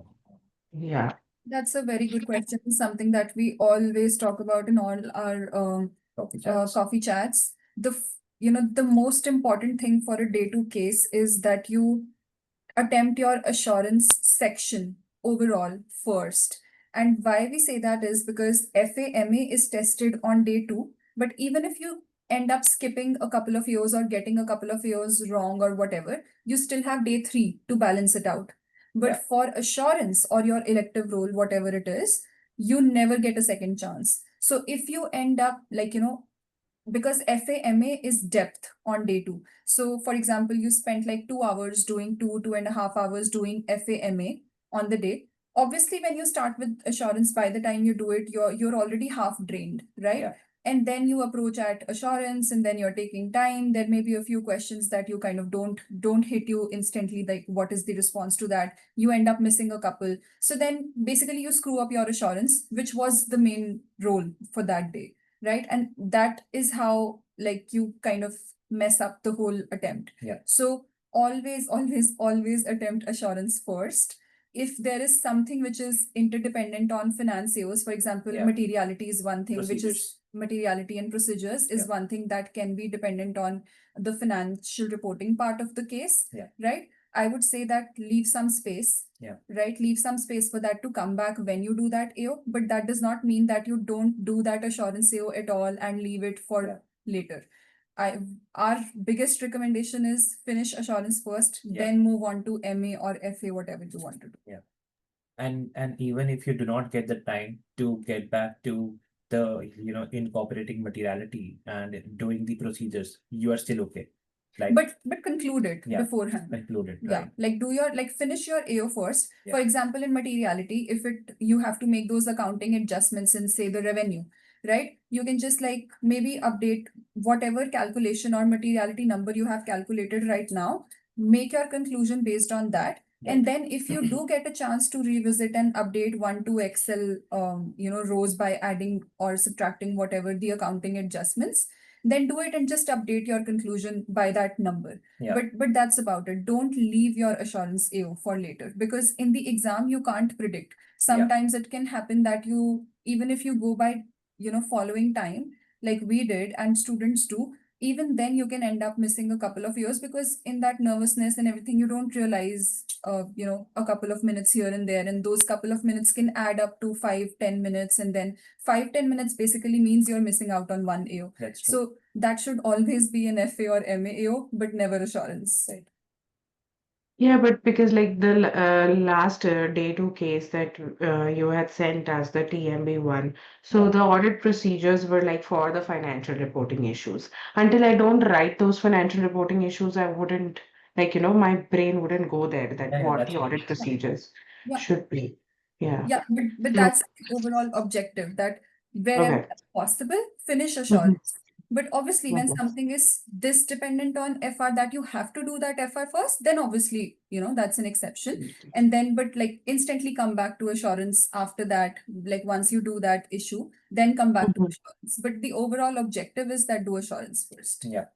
Yeah. That's a very good question. Something that we always talk about in all our coffee chats. The most important thing for a day 2 case is that you attempt your assurance section overall first. And why we say that is because FAMA is tested on day 2, but even if you end up skipping a couple of years or getting a couple of years wrong or whatever, you still have day 3 to balance it out. But Yeah. for assurance or your elective role, whatever it is, you never get a second chance. So if you end up because FAMA is depth on day 2. So for example, you spent like 2 hours doing 2.5 hours doing FAMA on the day. Obviously, when you start with assurance, by the time you do it, you're already half drained, right? Yeah. And then you approach at assurance, and then you're taking time. There may be a few questions that you kind of don't hit you instantly, like what is the response to that? You end up missing a couple. So then basically you screw up your assurance, which was the main role for that day, right? And that is how like you kind of mess up the whole attempt. Yeah. So always attempt assurance first. If there is something which is interdependent on financials, for example, Yeah. materiality is one thing, which is Procedures. materiality and procedures is Yeah. one thing that can be dependent on the financial reporting part of the case. Yeah. Right? I would say that leave some space. Yeah. Right? Leave some space for that to come back when you do that AO, but that does not mean that you don't do that assurance AO at all and leave it for Yeah. later. Our biggest recommendation is finish assurance first, Yeah. then move on to MA or FA, whatever you want to do. And even if you do not get the time to get back to the incorporating materiality and doing the procedures, you are still okay. Like But conclude it Yeah. beforehand. concluded, Yeah, right? like finish your AO first. Yeah. For example, in materiality, if you have to make those accounting adjustments in say the revenue, right? You can just like maybe update whatever calculation or materiality number you have calculated right now, make your conclusion based on that. And then if you do get a chance to revisit and update 1-2 Excel rows by adding or subtracting whatever the accounting adjustments, then do it and just update your conclusion by that number. Yeah. But that's about it. Don't leave your assurance AO for later, because in the exam you can't predict. Sometimes it can happen that you, even if you go by, following time, like we did and students do, even then you can end up missing a couple of years, because in that nervousness and everything, you don't realize, a couple of minutes here and there, and those couple of minutes can add up to 5-10 minutes, and then 5-10 minutes basically means you're missing out on one AO. That's true. So that should always be an FA or MA AO, but never assurance. Right. Yeah, but because like the last day two case that you had sent us, the TMB one, so Yeah. the audit procedures were like for the financial reporting issues. Until I don't write those financial reporting issues, I wouldn't, like, my brain wouldn't go there, that Yeah, what that's the true. audit procedures Yeah. should be. Yeah. Yeah, but So, that's the overall objective, that wherever okay. possible, finish Mhm. assurance. But obviously, when Okay. something is this dependent on FR that you have to do that FR first, then obviously, that's an exception. And then, but like instantly come back to assurance after that, like once you do that issue, then come back to Mhm. assurance. But the overall objective is that do assurance first. Yeah.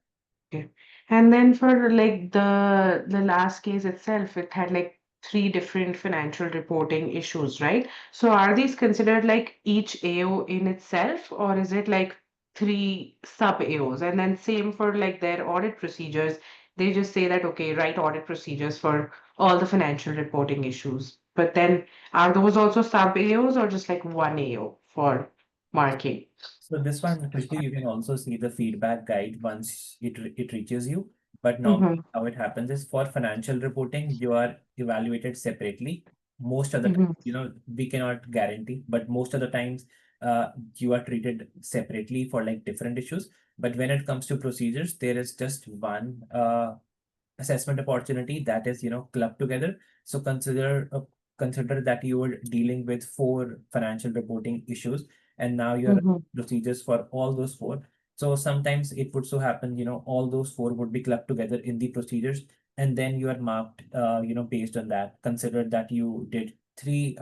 Okay. And then for like the last case itself, it had like three different financial reporting issues, right? So are these considered like each AO in itself, or is it like three sub AOs? And then same for like their audit procedures, they just say that, okay, write audit procedures for all the financial reporting issues. But then are those also sub AOs or just like one AO for marking? So this one, Krishna, you can also see the feedback guide once it reaches you. But now Mm-hmm. how it happens is for financial reporting, you are evaluated separately. Most of the time, Mm-hmm. we cannot guarantee, but most of the times, you are treated separately for like different issues. But when it comes to procedures, there is just one assessment opportunity that is clubbed together. So consider that you were dealing with 4 financial reporting issues, and now your Mm-hmm. procedures for all those 4. So sometimes it would so happen, all those 4 would be clubbed together in the procedures, and then you are marked based on that. Consider that you did 3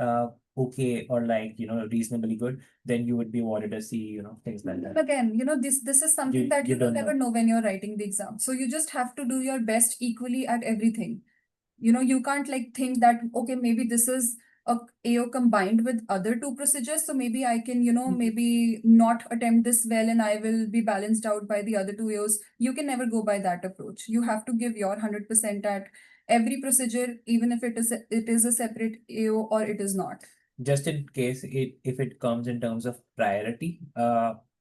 okay, or like reasonably good, then you would be awarded a C, things like that. Again, this is something that You you will don't never know. know when you're writing the exam. So you just have to do your best equally at everything. You can't like think that, okay, maybe this is a AO combined with other 2 procedures, so maybe I can, maybe not attempt this well and I will be balanced out by the other 2 AOs. You can never go by that approach. You have to give your 100% at every procedure, even if it is a separate AO or it is not. Just in case if it comes in terms of priority,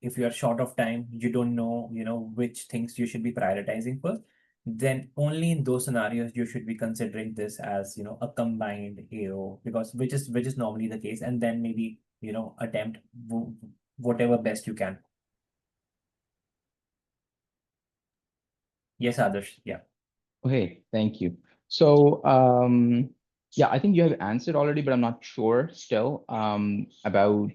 if you are short of time, you don't know which things you should be prioritizing first, then only in those scenarios you should be considering this as a combined AO, because which is normally the case, and then maybe attempt whatever best you can. Yes, others. Yeah. Okay, thank you. So, yeah, I think you have answered already, but I'm not sure still about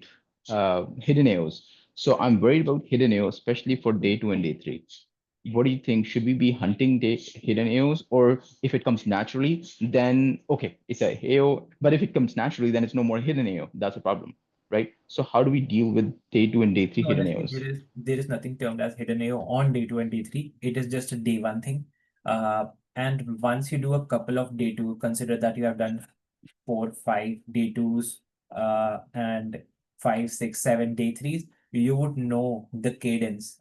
hidden AOs. So I'm worried about hidden AOs, especially for day 2 and day 3. What do you think? Should we be hunting hidden AOs, or if it comes naturally, then okay, it's a AO. But if it comes naturally, then it's no more hidden AO. That's a problem, right? So how do we deal with day 2 and day 3 hidden Honestly, AOs? there is nothing termed as hidden AO on day 2 and day 3. It is just a day 1 thing. And once you do a couple of day 2, consider that you have done 4, 5 day 2s, and 5, 6, 7 day 3s, you would know the cadence,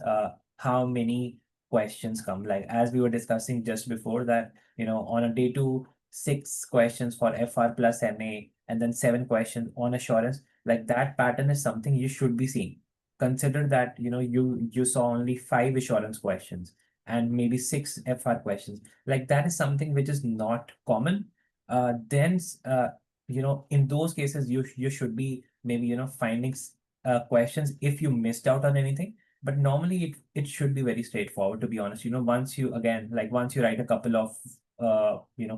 how many questions come. Like as we were discussing just before that, on a day 2, 6 questions for FR plus MA, and then 7 questions on assurance. Like that pattern is something you should be seeing. Consider that you saw only 5 assurance questions and maybe 6 FR questions. Like that is something which is not common. Then in those cases you should be maybe finding questions if you missed out on anything. But normally it should be very straightforward, to be honest. Once you write a couple of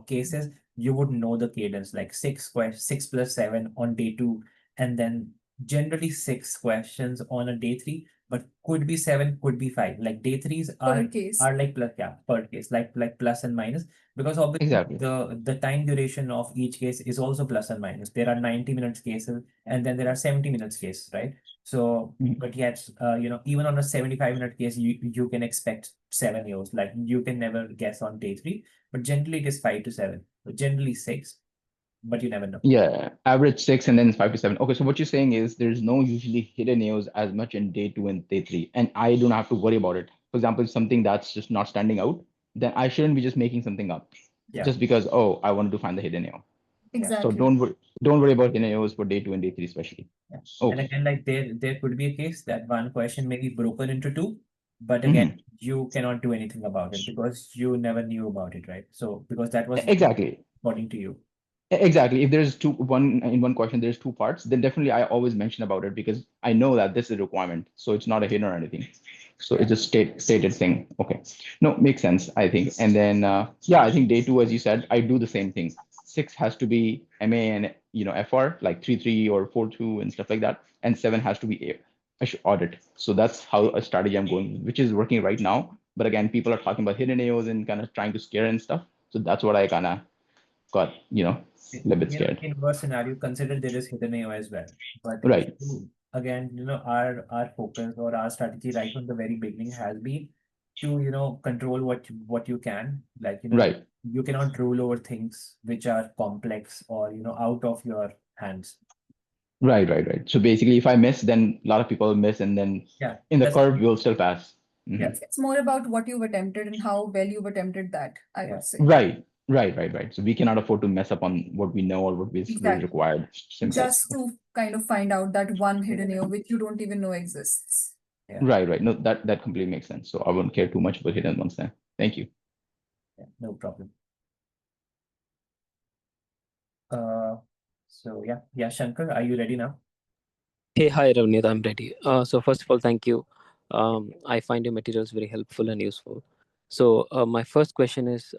cases, you would know the cadence, like 6 plus 7 on day 2, and then generally 6 questions on a day 3, but could be 7, could be 5. Like day 3s Per case. are like plus, yeah, per case, like plus and minus, because obviously Exactly. the time duration of each case is also plus and minus. There are 90 minutes cases, and then there are 70 minutes cases, right? So, Mhm. but yet, even on a 75-minute case, you can expect 7 years. Like you can never guess on day 3, but generally it is 5 to 7, but generally 6, but you never know. Yeah, average 6 and then 5 to 7. Okay, so what you're saying is there's no usually hidden AOs as much in day 2 and day 3, and I don't have to worry about it. For example, something that's just not standing out, then I shouldn't be just making something up Yeah. just because, oh, I wanted to find the hidden AO. So Exactly. don't worry about hidden AOs for day 2 and day 3 especially. Yeah. Oh, And again, like there could be a case that one question may be broken into 2, but again, you cannot do anything about it because you never knew about it, right? So because that was exactly. according to you. Exactly. If there's one question, there's 2 parts, then definitely I always mention about it because I know that this is a requirement. So it's not a hidden or anything. So Yeah. it's a stated thing. Okay. No, makes sense, I think. And then yeah, I think day 2, as you said, I do the same thing. 6 has to be MA and FR, like 3.3 or 4.2 and stuff like that. And 7 has to be audit. So that's how a strategy I'm going, which is working right now. But again, people are talking about hidden AOs and kind of trying to scare and stuff. So that's what I kind of got, a little bit scared. In worst scenario, consider there is hidden AO as well. But if Right. you, again, our focus or our strategy right from the very beginning has been to, control what you can. Like, Right. you cannot rule over things which are complex or, out of your hands. Right. So basically, if I miss, then a lot of people miss, and then Yeah, in the that's curve, we'll still pass. yeah. It's more about what you've attempted and how well you've attempted that, I Yeah. would say. Right. So we cannot afford to mess up on what we know or what is Exactly. required. Simply. Just to kind of find out that one hidden AO which you don't even know exists. Yeah. Right. No, that completely makes sense. So I won't care too much about hidden ones then. Thank you. Yeah, no problem. So yeah, Shankar, are you ready now? Hey, hi, Ravneet. I'm ready. So first of all, thank you. I find your materials very helpful and useful. So my first question is,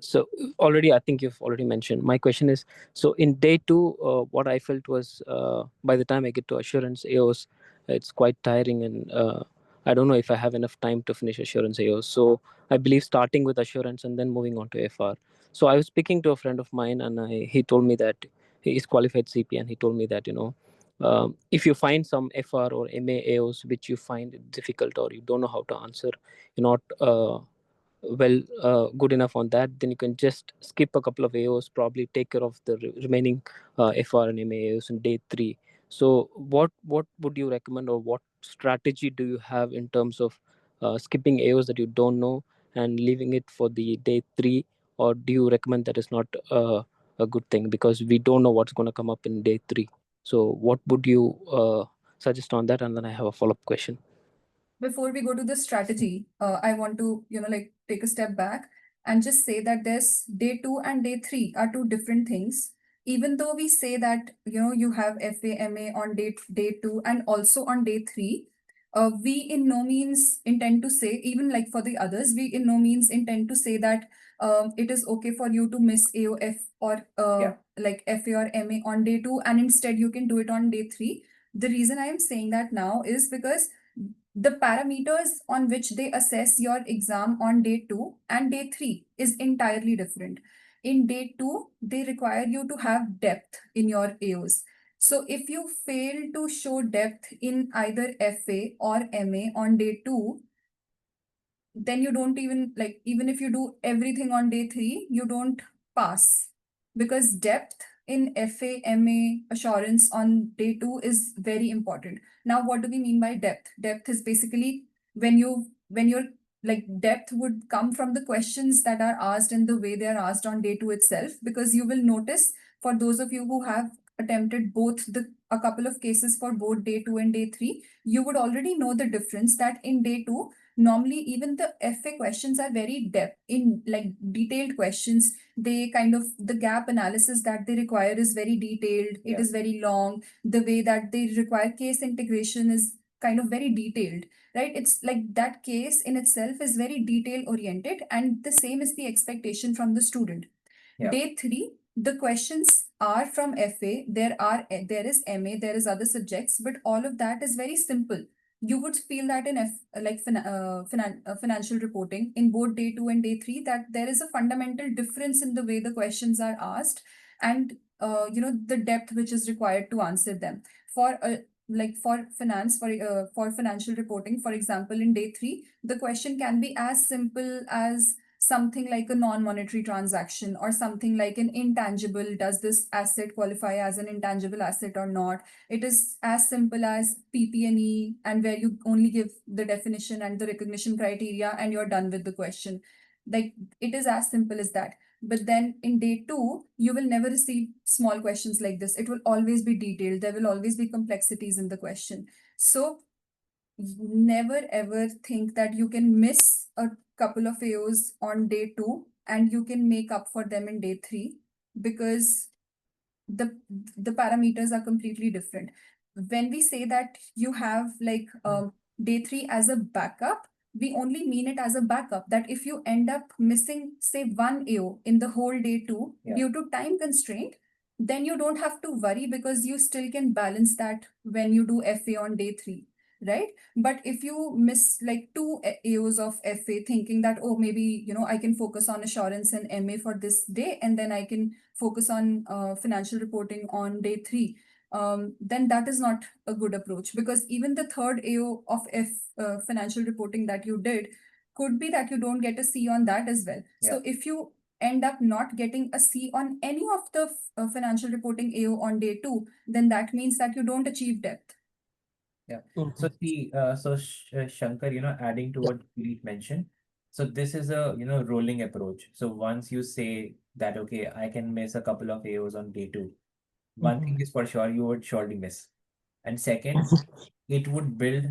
so already I think you've already mentioned. My question is, so in day 2, what I felt was by the time I get to assurance AOs, it's quite tiring, and I don't know if I have enough time to finish assurance AOs. So I believe starting with assurance and then moving on to FR. So I was speaking to a friend of mine, and he told me that he is qualified CPA, and he told me that if you find some FR or MAAOs which you find difficult or you don't know how to answer, you're not good enough on that, then you can just skip a couple of AOs, probably take care of the remaining FR and MAAOs in day 3. So what would you recommend, or what strategy do you have in terms of skipping AOs that you don't know and leaving it for the day 3? Or do you recommend that is not a good thing because we don't know what's going to come up in day 3? So what would you suggest on that? And then I have a follow-up question. Before we go to the strategy, I want to, take a step back and just say that this day 2 and day 3 are 2 different things. Even though we say that, you have FAMA on day 2 and also on day 3, we in no means intend to say, even like for the others, we in no means intend to say that it is okay for you to miss AOF or like FA or MA on day 2 and instead you can do it on day 3. The reason I am saying that now is because the parameters on which they assess your exam on day 2 and day 3 is entirely different. In day 2, they require you to have depth in your AOs. So if you fail to show depth in either FA or MA on day 2, then you don't even if you do everything on day 3, you don't pass, because depth in FA, MA assurance on day 2 is very important. Now, what do we mean by depth? Depth is basically when you're like depth would come from the questions that are asked and the way they are asked on day 2 itself, because you will notice, for those of you who have attempted both a couple of cases for both day 2 and day 3, you would already know the difference that in day 2, normally even the FA questions are very depth in like detailed questions. They kind of, the gap analysis that they require is very detailed. It is very long. The way that they require case integration is kind of very detailed, right? It's like that case in itself is very detail oriented, and the same is the expectation from the student. Day 3, the questions are from FA, there is MA, there is other subjects, but all of that is very simple. You would feel that in financial reporting in both day 2 and day 3 that there is a fundamental difference in the way the questions are asked, and the depth which is required to answer them. For for financial reporting, for example, in day 3 the question can be as simple as something like a non-monetary transaction, or something like an intangible, does this asset qualify as an intangible asset or not. It is as simple as PP&E, and where you only give the definition and the recognition criteria and you're done with the question. Like, it is as simple as that. But then in day 2 you will never receive small questions like this. It will always be detailed, there will always be complexities in the question. So never ever think that you can miss a couple of AOs on day 2 and you can make up for them in day 3, because the the parameters are completely different. When we say that you have day 3 as a backup, we only mean it as a backup, that if you end up missing say one AO in the whole day 2 due to time constraint, then you don't have to worry, because you still can balance that when you do FA on day 3, right? But if you miss like two AOs of FA thinking that, oh, maybe I can focus on assurance and MA for this day, and then I can focus on financial reporting on day 3, then that is not a good approach, because even the third AO of financial reporting that you did could be that you don't get a C on that as well. So if you end up not getting a C on any of the financial reporting AO on day 2, then that means that you don't achieve depth. Yeah. So Shankar, adding to what Puneet mentioned, so this is a, rolling approach. So once you say that, okay, I can miss a couple of AOs on day 2, one thing is for sure, you would surely miss. And second, it would build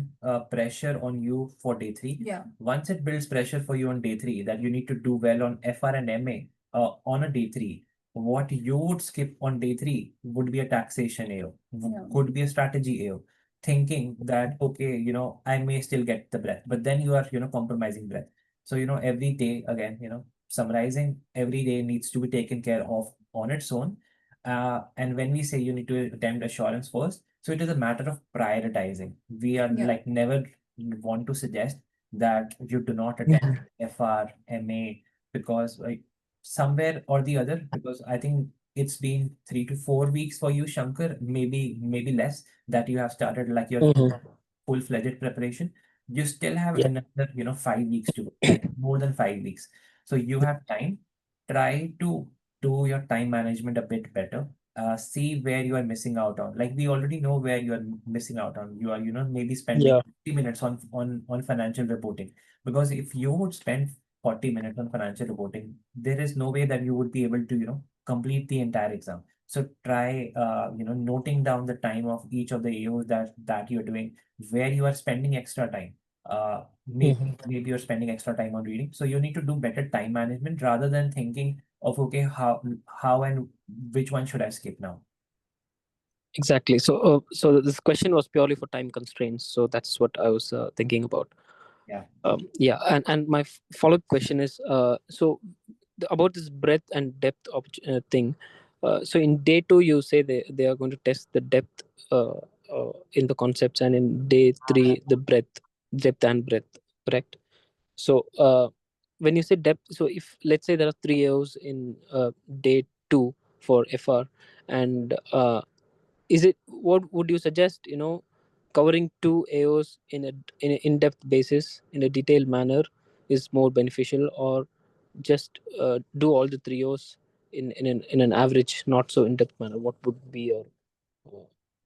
pressure on you for day 3. Yeah. Once it builds pressure for you on day 3, that you need to do well on FR and MA on a day 3, what you would skip on day 3 would be a taxation AO, could be a strategy AO, thinking that, okay, I may still get the breath, but then you are, compromising breath. So, every day, again, summarizing, every day needs to be taken care of on its own. And when we say you need to attempt assurance first, so it is a matter of prioritizing. We are like never want to suggest that you do not attempt FR, MA, because like somewhere or the other, because I think it's been 3 to 4 weeks for you, Shankar, maybe less, that you have started like your full-fledged preparation. You still have another, 5 weeks to go, like more than 5 weeks. So you have time. Try to do your time management a bit better. See where you are missing out on. Like, we already know where you are missing out on. You are, maybe spending 50 minutes on financial reporting. Because if you would spend 40 minutes on financial reporting, there is no way that you would be able to, complete the entire exam. So try, noting down the time of each of the AOs that you're doing, where you are spending extra time. Maybe you're spending extra time on reading. So you need to do better time management rather than thinking of, okay, how and which one should I skip now? Exactly. So this question was purely for time constraints. So that's what I was thinking about. Yeah. And my follow-up question is, about this breadth and depth thing. So in day 2, you say they are going to test the depth in the concepts, and in day 3, the depth and breadth, correct? So when you say depth, so if let's say there are 3 AOs in day 2 for FR, and is it, what would you suggest, covering 2 AOs in an in-depth basis in a detailed manner is more beneficial, or just do all the 3 AOs in an average, not so in-depth manner? What would be your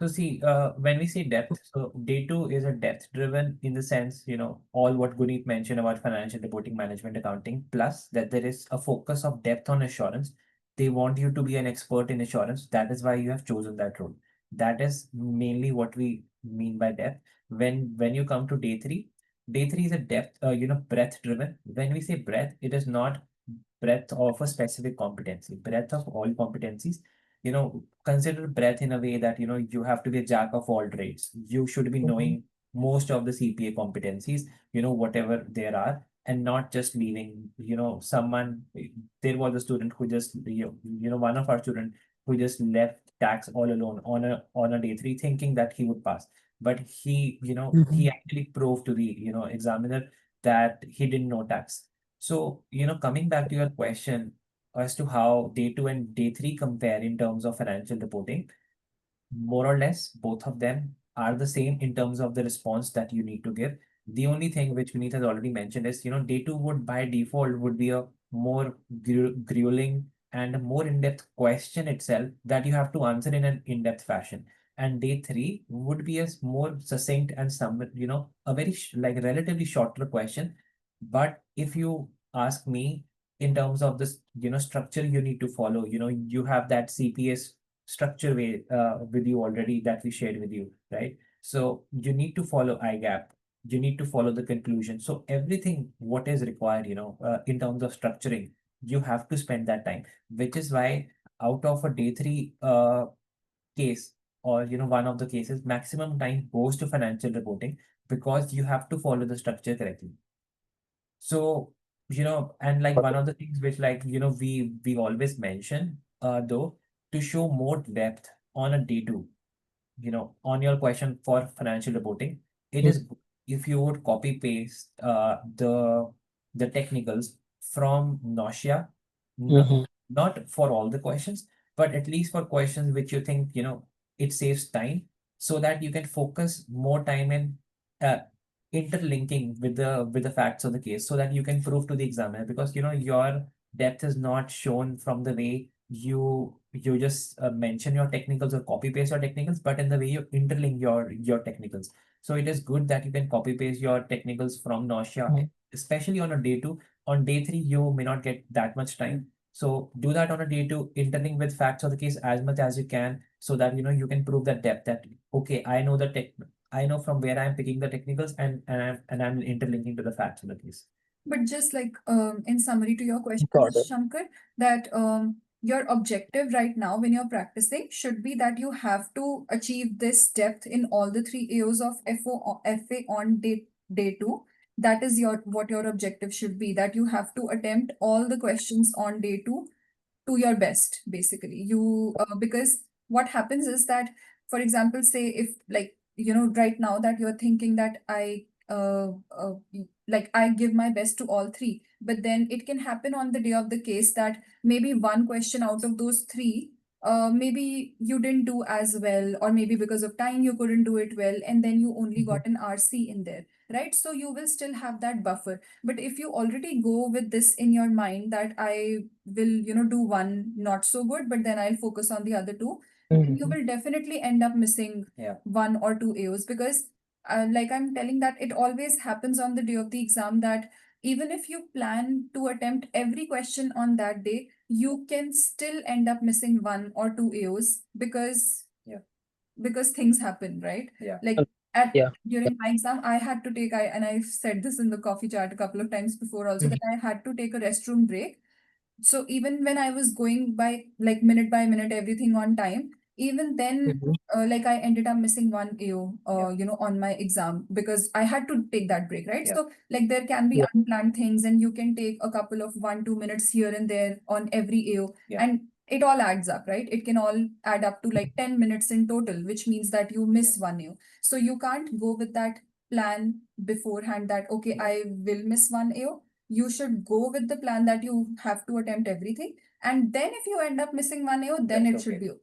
So see, when we say depth, so day 2 is a depth driven in the sense, all what Guneet mentioned about financial reporting, management, accounting, plus that there is a focus of depth on assurance. They want you to be an expert in assurance. That is why you have chosen that role. That is mainly what we mean by depth. When you come to day 3 is a depth, breadth driven. When we say breadth, it is not breadth of a specific competency, breadth of all competencies. Consider breadth in a way that, you have to be a jack of all trades. You should be knowing most of the CPA competencies, whatever there are. and not just leaving, there was a student who just, one of our students who just left tax all alone on a day three thinking that he would pass. But he actually proved to the, examiner that he didn't know tax. So, coming back to your question as to how day two and day three compare in terms of financial reporting, more or less, both of them are the same in terms of the response that you need to give. The only thing which Vineet has already mentioned is, day two would by default would be a more grueling and a more in-depth question itself that you have to answer in an in-depth fashion. And day three would be a more succinct and a very like relatively shorter question. But if you ask me in terms of this, structure you need to follow, you have that CPS structure way with you already that we shared with you, right? So you need to follow IGAP, you need to follow the conclusion. So everything what is required, in terms of structuring, you have to spend that time, which is why out of a day three case, or one of the cases, maximum time goes to financial reporting because you have to follow the structure correctly. So, and like one of the things which like, we always mention, though, to show more depth on a day two, on your question for financial reporting, it is if you would copy paste the technicals from Notia, not for all the questions, but at least for questions which you think, it saves time so that you can focus more time in uh, interlinking with the facts of the case so that you can prove to the examiner, because your depth is not shown from the way you just mention your technicals or copy paste your technicals, but in the way you interlink your technicals. So it is good that you can copy paste your technicals from Notia, especially on a day two. On day three, you may not get that much time. So do that on a day two, interlink with facts of the case as much as you can, so that you can prove that depth that okay, I know from where I'm picking the technicals, and I'm interlinking to the facts of the case. But just like in summary to your question, Got it. Shankar, that your objective right now when you're practicing should be that you have to achieve this depth in all the three AOs of FA on day two. That is what your objective should be, that you have to attempt all the questions on day two to your best, basically. Because what happens is that, for example, say if like, right now that you're thinking that I give my best to all three, but then it can happen on the day of the case that maybe one question out of those three, maybe you didn't do as well, or maybe because of time you couldn't do it well, and then you only got an RC in there, right? So you will still have that buffer. But if you already go with this in your mind that I will, do one not so good, but then I'll focus on the other two, you will definitely end up missing one or two AOs, because like I'm telling that it always happens on the day of the exam that even if you plan to attempt every question on that day, you can still end up missing one or two AOs because things happen, right? Like Yeah. during my exam, I had to take, and I've said this in the coffee chat a couple of times before also, that I had to take a restroom break. So even when I was going by like minute by minute, everything on time, even then, like I ended up missing one AO, on my exam because I had to take that break, right? So like there can be Yeah. unplanned things, and you can take a couple of 1-2 minutes here and there on every AO, and it all adds up, right? It can all add up to like 10 minutes in total, which means that you miss one AO. So you can't go with that plan beforehand that, okay, I will miss one AO. You should go with the plan that you have to attempt everything. And then if you end up missing one AO, then it should be okay.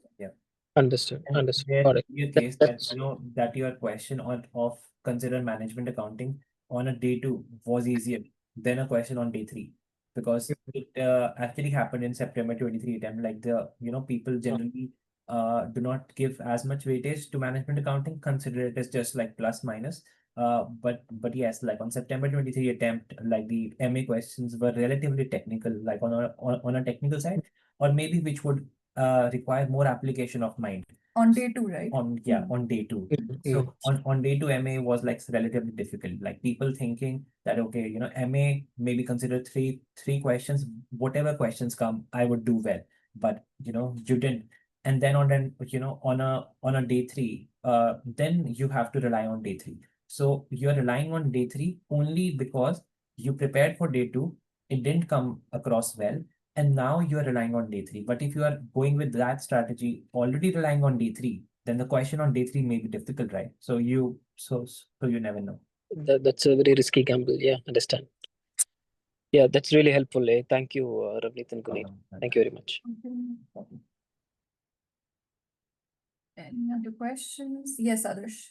Understood. And Understood. there Got it. could be a case that That's that your question on of consider management accounting on a day two was easier than a question on day three, because it actually happened in September 23 attempt. Like the people generally do not give as much weightage to management accounting, consider it as just like plus minus. But yes, like on September 23 attempt, like the MA questions were relatively technical, like on a technical side, or maybe which would require more application of mind On day two, right? on day two. So on day two, MA was like relatively difficult. Like people thinking that okay, MA maybe consider three questions, whatever questions come, I would do well. But you didn't. And then on a day three, then you have to rely on day three. So you're relying on day three only because You prepared for day two, it didn't come across well, and now you are relying on day three. But if you are going with that strategy, already relying on day three, then the question on day three may be difficult, right? So you never know. That's a very risky gamble. Yeah, understand. Yeah, that's really helpful. Thank you, Ravneet and Guneet. Thank you very much. Any other questions? Yes, Adarsh.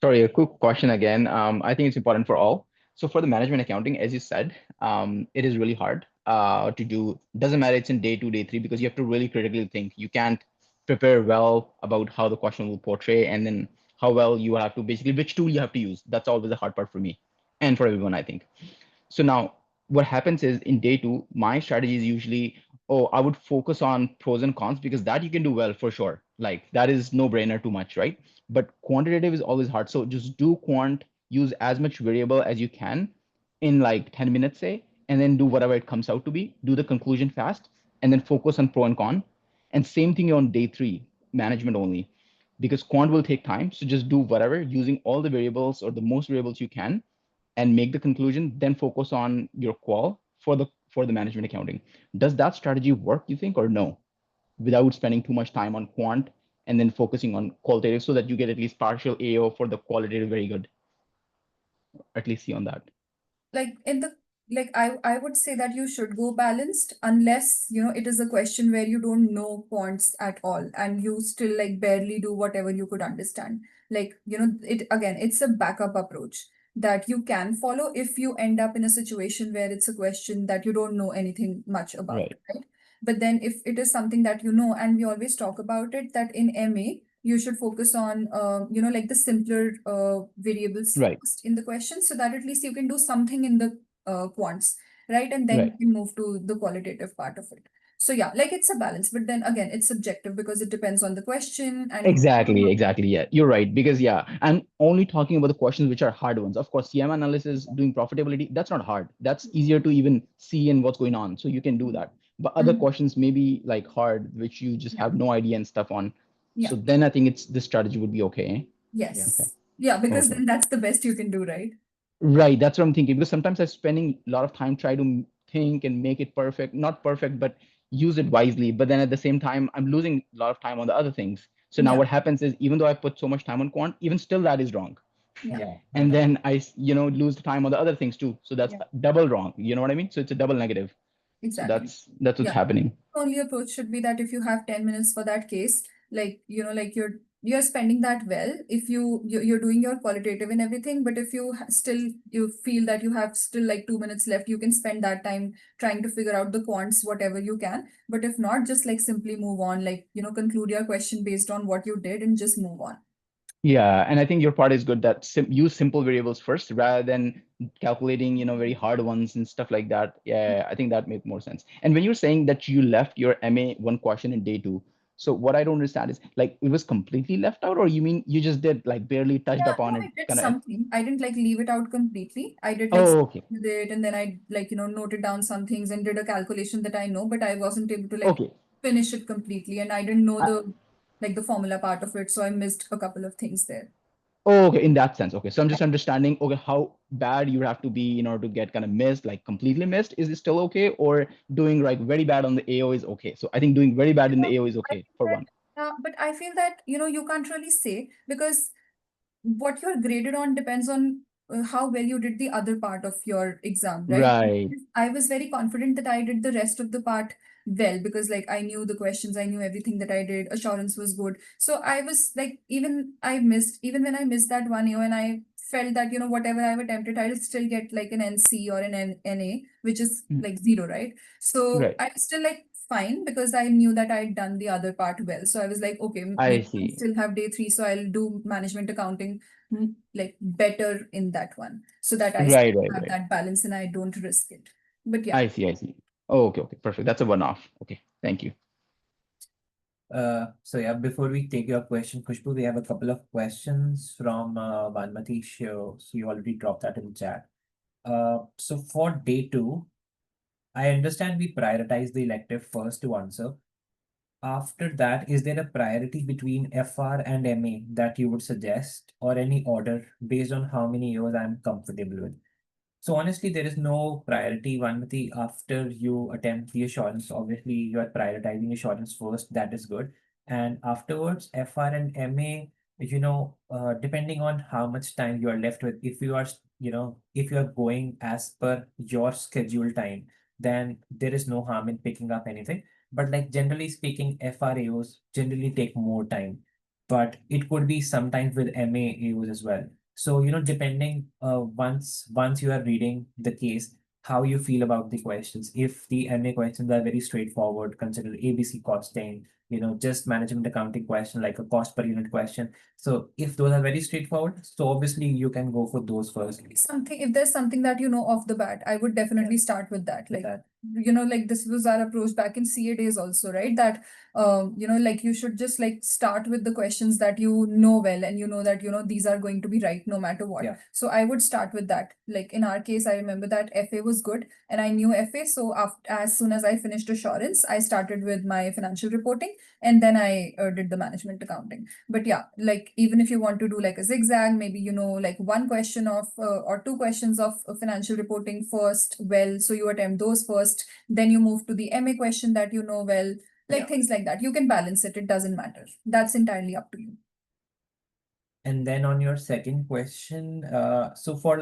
Sorry, a quick question again. I think it's important for all. So for the management accounting, as you said, it is really hard to do. Doesn't matter it's in day two, day three, because you have to really critically think. You can't prepare well about how the question will portray, and then how well you have to basically which tool you have to use. That's always the hard part for me and for everyone, I think. So now what happens is in day two, my strategy is usually, oh, I would focus on pros and cons because that you can do well for sure. Like that is no brainer too much, right? But quantitative is always hard. So just do quant, use as much variable as you can in like 10 minutes, say, and then do whatever it comes out to be, do the conclusion fast, and then focus on pro and con. And same thing on day three, management only, because quant will take time. So just do whatever using all the variables or the most variables you can and make the conclusion, then focus on your qual for the management accounting. Does that strategy work, you think, or no? Without spending too much time on quant and then focusing on qualitative so that you get at least partial AO for the qualitative very good. At least see on that. Like in the like I would say that you should go balanced unless it is a question where you don't know quants at all and you still like barely do whatever you could understand. Like it again, it's a backup approach that you can follow if you end up in a situation where it's a question that you don't know anything much about, Right. right? But then if it is something that you know, and we always talk about it, that in MA you should focus on like the simpler variables Right. first in the question, so that at least you can do something in the quants, right? And then Right. you can move to the qualitative part of it. So yeah, like it's a balance, but then again, it's subjective because it depends on the question and Exactly, exactly. Yeah, you're right. Because yeah, I'm only talking about the questions which are hard ones. Of course, CM analysis, doing profitability, that's not hard. That's easier to even see in what's going on. So you can do that. But other Mhm. questions may be like hard, which you just Yeah. have no idea and stuff on. Yeah. So then I think it's this strategy would be okay. Yeah. Okay. Yes. Yeah, because Okay. then that's the best you can do, right? Right. That's what I'm thinking. Because sometimes I'm spending a lot of time trying to think and make it perfect. Not perfect, but use it wisely. But then at the same time, I'm losing a lot of time on the other things. So now Yeah. what happens is even though I put so much time on quant, even still that is wrong. Yeah. Yeah. And then lose the time on the other things too. So that's Yeah. double wrong. You know what I mean? So it's a double negative. So Exactly. that's what's Yeah. happening. Only approach should be that if you have 10 minutes for that case, like like you're spending that well if you're doing your qualitative and everything, but if still you feel that you have still like 2 minutes left, you can spend that time trying to figure out the quants whatever you can. But if not, just like simply move on, like conclude your question based on what you did and just move on. Yeah, and I think your part is good that use simple variables first rather than calculating, very hard ones and stuff like that. Yeah, I think that makes more sense. And when you're saying that you left your MA one question in day two, so what I don't understand is like it was completely left out, or you mean you just did like barely touched Yeah, no, upon it, I did kind of? something. I didn't like leave it out completely. I did like Oh, start okay, with it, and then I like noted down some things and did a calculation that I know, but I wasn't able to like okay. finish it completely, and I didn't know I, the formula part of it, so I missed a couple of things there. oh, okay, in that sense. Okay, so I'm just understanding, okay, how bad you have to be in order to get kind of missed, like completely missed. Is it still okay, or doing like very bad on the AO is okay? So I think doing very bad in the AO is I okay feel for that, one. but I feel that you can't really say because what you're graded on depends on how well you did the other part of your exam, right? Right. I was very confident that I did the rest of the part well because like I knew the questions, I knew everything that I did, assurance was good. So I was like, even when I missed that one year and I felt that, whatever I've attempted, I'll still get like an NC or an NA, which is Mm, like zero, right? So right. I was still like fine because I knew that I'd done the other part well. So I was like, okay, I maybe I see. still have day three, so I'll do management accounting like better in that one so that I still Right, right, have right. that balance and I don't risk it. But yeah. I see, I see. Oh, okay, okay, perfect. That's a one-off. Okay, thank you. So yeah, before we take your question, Khushbu, we have a couple of questions from Vanmati. So you already dropped that in the chat. So for day two, I understand we prioritize the elective first to answer. After that, is there a priority between FR and MA that you would suggest, or any order based on how many years I'm comfortable with? So honestly, there is no priority, Vanmati, after you attempt the assurance. Obviously, you are prioritizing assurance first. That is good. And afterwards, FR and MA, depending on how much time you are left with, if you are, if you are going as per your schedule time, then there is no harm in picking up anything. But like generally speaking, FRAOs generally take more time, but it could be sometimes with MAAOs as well. So, depending once you are reading the case, how you feel about the questions. If the MA questions are very straightforward, consider ABC costing, just management accounting question like a cost per unit question. So if those are very straightforward, so obviously you can go for those first. If there's something that you know off the bat, I would definitely start with that. Like, like this was our approach back in CA days also, right? That like you should just like start with the questions that you know well, and you know that these are going to be right no matter what. Yeah. So I would start with that. Like in our case, I remember that FA was good and I knew FA. So as soon as I finished assurance, I started with my financial reporting, and then I did the management accounting. But yeah, like even if you want to do like a zigzag, maybe like one question of or two questions of financial reporting first, well, so you attempt those first, then you move to the MA question that you know well, like things like that. You can balance it, it doesn't matter. That's entirely up to you. And then on your second question, so for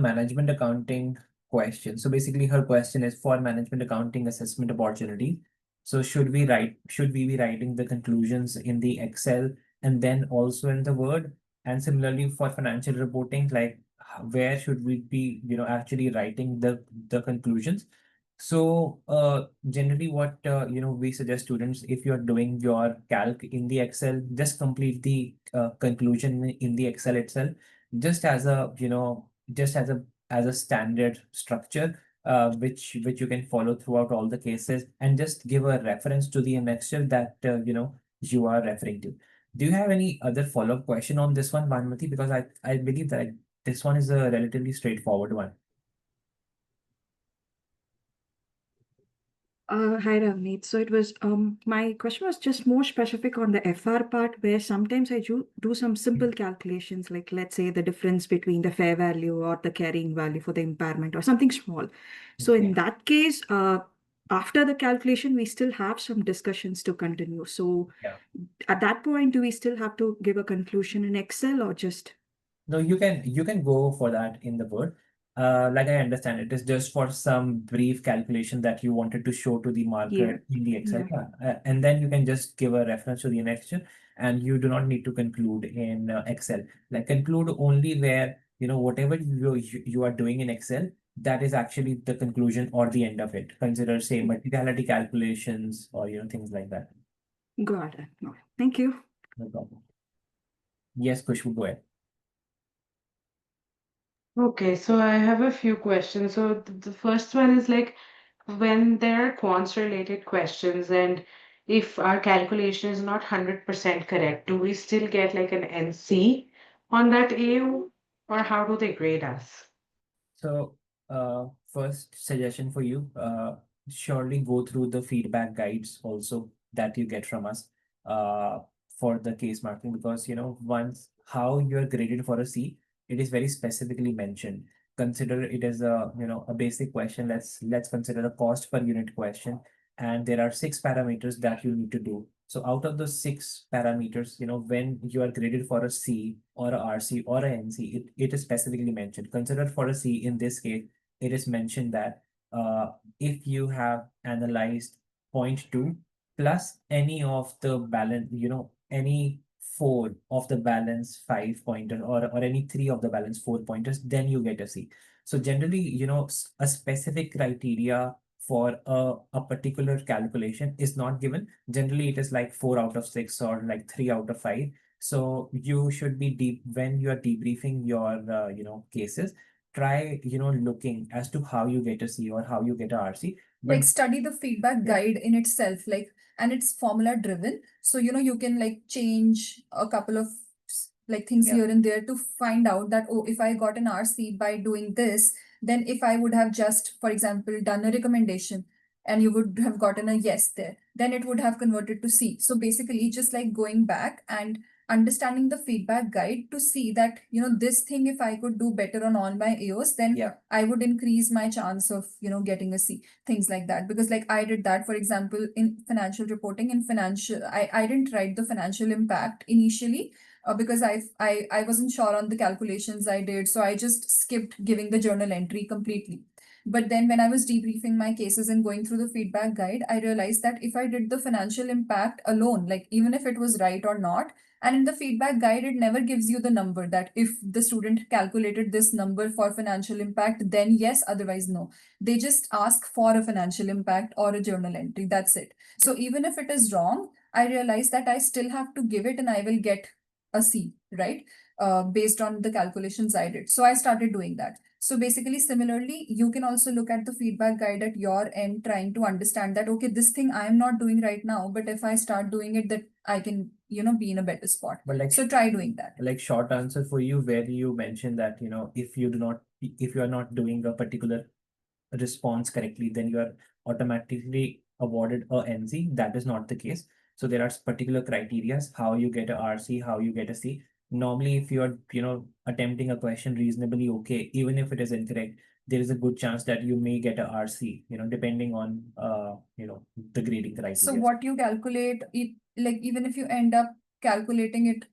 management accounting question, so basically her question is for management accounting assessment opportunity. So should we be writing the conclusions in the Excel and then also in the Word? And similarly for financial reporting, like where should we be, actually writing the conclusions? So generally what we suggest students, if you're doing your calc in the Excel, just complete the conclusion in the Excel itself, just as a just as a standard structure, which you can follow throughout all the cases, and just give a reference to the annexure that you are referring to. Do you have any other follow-up question on this one, Bhanmati? Because I believe that this one is a relatively straightforward one. Hi Ravneet. So it was my question was just more specific on the FR part, where sometimes I do some simple calculations, like let's say the difference between the fair value or the carrying value for the impairment or something small. So in that case, after the calculation, we still have some discussions to continue. So Yeah. at that point, do we still have to give a conclusion in Excel or just? No, you can go for that in the Word. Like I understand, it is just for some brief calculation that you wanted to show to the market in the Excel. And then you can just give a reference to the annexure, and you do not need to conclude in Excel. Like conclude only where, whatever you are doing in Excel, that is actually the conclusion or the end of it. Consider, say, materiality calculations or, things like that. Got it. No, thank you. No problem. Yes, Kushbu, go ahead. Okay, so I have a few questions. So the first one is like when there are quants related questions and if our calculation is not 100% correct, do we still get like an NC on that AU or how do they grade us? So, first suggestion for you, surely go through the feedback guides also that you get from us, uh, for the case marking, because once how you're graded for a C, it is very specifically mentioned. Consider it as a basic question. Let's consider a cost per unit question, and there are 6 parameters that you need to do. So out of those 6 parameters, when you are graded for a C or a RC or a NC, it is specifically mentioned. Consider for a C in this case, it is mentioned that if you have analyzed 0.2 plus any of the balance, any 4 of the balance 5 pointers, or any 3 of the balance 4 pointers, then you get a C. So generally, a specific criteria for a particular calculation is not given. Generally, it is like 4 out of 6 or like 3 out of 5. So you should be deep when you are debriefing your cases. Try looking as to how you get a C or how you get a RC. But Like study the feedback guide in itself, like, and it's formula driven. So you can like change a couple of like things here and there to find out that, oh, if I got an RC by doing this, then if I would have just, for example, done a recommendation and you would have gotten a yes there, then it would have converted to C. So basically just like going back and understanding the feedback guide to see that, this thing, if I could do better on all my AOs, then Yeah. I would increase my chance of, getting a C, things like that. Because like I did that, for example, in financial reporting, I didn't write the financial impact initially because I wasn't sure on the calculations I did. So I just skipped giving the journal entry completely. But then when I was debriefing my cases and going through the feedback guide, I realized that if I did the financial impact alone, like even if it was right or not, and in the feedback guide, it never gives you the number that if the student calculated this number for financial impact, then yes, otherwise no. They just ask for a financial impact or a journal entry. That's it. So even if it is wrong, I realize that I still have to give it and I will get a C, right? Based on the calculations I did. So I started doing that. So basically, similarly, you can also look at the feedback guide at your end, trying to understand that, okay, this thing I am not doing right now, but if I start doing it, that I can, be in a better spot. But like, So try doing that. like short answer for you, where you mentioned that, if you are not doing a particular response correctly, then you are automatically awarded a NC. That is not the case. So there are particular criterias how you get a RC, how you get a C. Normally, if you are, attempting a question reasonably okay, even if it is incorrect, there is a good chance that you may get a RC, depending on, the grading criteria. So what you calculate, like even if you end up calculating it,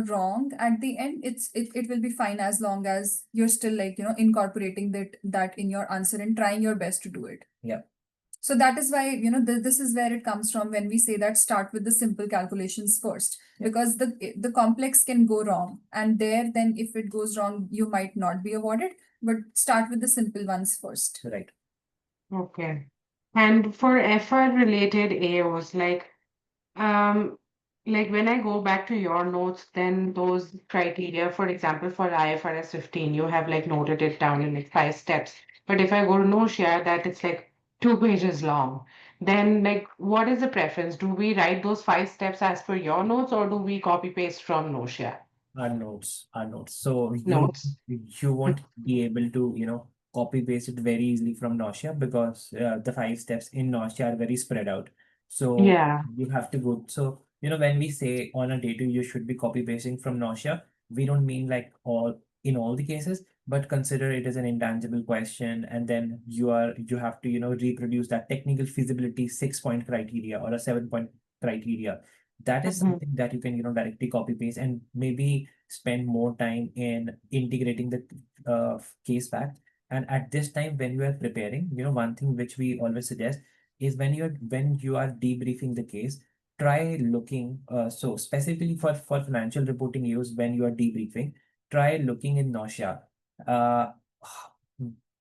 wrong at the end, it will be fine as long as you're still like, incorporating that in your answer and trying your best to do it. Yeah. So that is why, this is where it comes from when we say that start with the simple calculations first, because the complex can go wrong. And then if it goes wrong, you might not be awarded, but start with the simple ones first. Right. Okay. And for FR related AOs, like when I go back to your notes, then those criteria, for example, for IFRS 15, you have like noted it down in like 5 steps. But if I go to Notia, that it's like 2 pages long. Then like what is the preference? Do we write those 5 steps as per your notes or do we copy paste from Notia? Our notes. So Notes. you won't be able to, copy paste it very easily from Nausea because the 5 steps in Nausea are very spread out. So Yeah. you have to go. So, when we say on a day two, you should be copy pasting from Nausea, we don't mean like in all the cases, but consider it as an intangible question, and then you have to, reproduce that technical feasibility 6 point criteria or a 7 point criteria. That is Mhm. something that you can, directly copy paste and maybe spend more time in integrating the case fact. And at this time, when you are preparing, one thing which we always suggest is when you are debriefing the case, try looking so specifically for financial reporting use when you are debriefing, try looking in Nausea uh,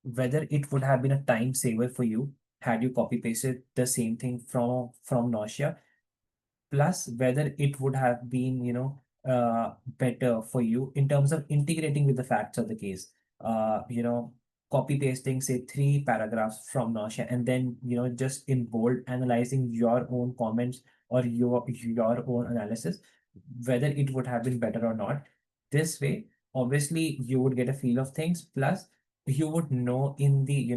whether it would have been a time saver for you had you copy pasted the same thing from Nausea, plus whether it would have been better for you in terms of integrating with the facts of the case, copy pasting say 3 paragraphs from Nausea and then just in bold analyzing your own comments or your own analysis, whether it would have been better or not. This way obviously you would get a feel of things, plus you would know in the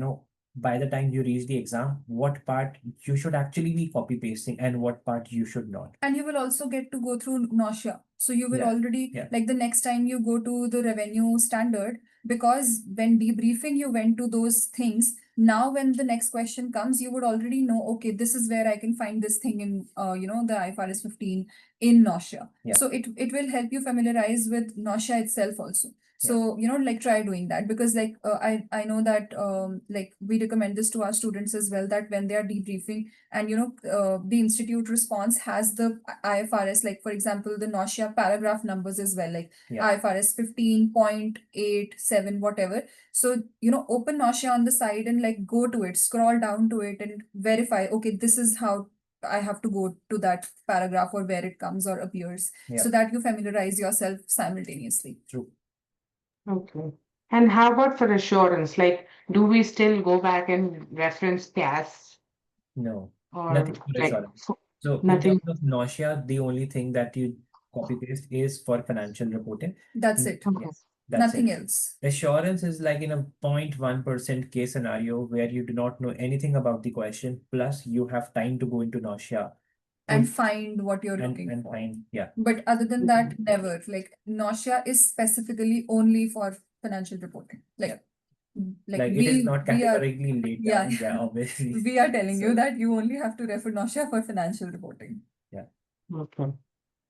by the time you reach the exam, what part you should actually be copy pasting and what part you should not. And you will also get to go through Nausea. So you will Yeah, already, yeah. like the next time you go to the revenue standard, because when debriefing, you went to those things. Now, when the next question comes, you would already know, okay, this is where I can find this thing in, the IFRS 15 in Nausea. Yeah. So it will help you familiarize with Nausea itself also. So, like try doing that, because like I know that like we recommend this to our students as well, that when they are debriefing and the institute response has the IFRS, like for example the Nausea paragraph numbers as well, like IFRS 15.87 whatever. So open Nausea on the side and like go to it, scroll down to it and verify, okay, this is how I have to go to that paragraph or where it comes or appears, so that you familiarize yourself simultaneously. True. Okay. And how about for assurance? Like, do we still go back and reference gas No, or nothing for like assurance. So in nothing? terms of Nausea, the only thing that you copy paste is for financial reporting. That's it. Okay. Yes. That's Nothing it. else. Assurance is like in a 0.1% case scenario where you do not know anything about the question, plus you have time to go into Nausea. and find what you're and looking for. find, yeah. But other than that, never. Like nausea is specifically only for financial reporting. Like It is not we are categorically laid yeah, down, yeah, obviously. we are telling you So- that you only have to refer nausea for financial reporting. Okay.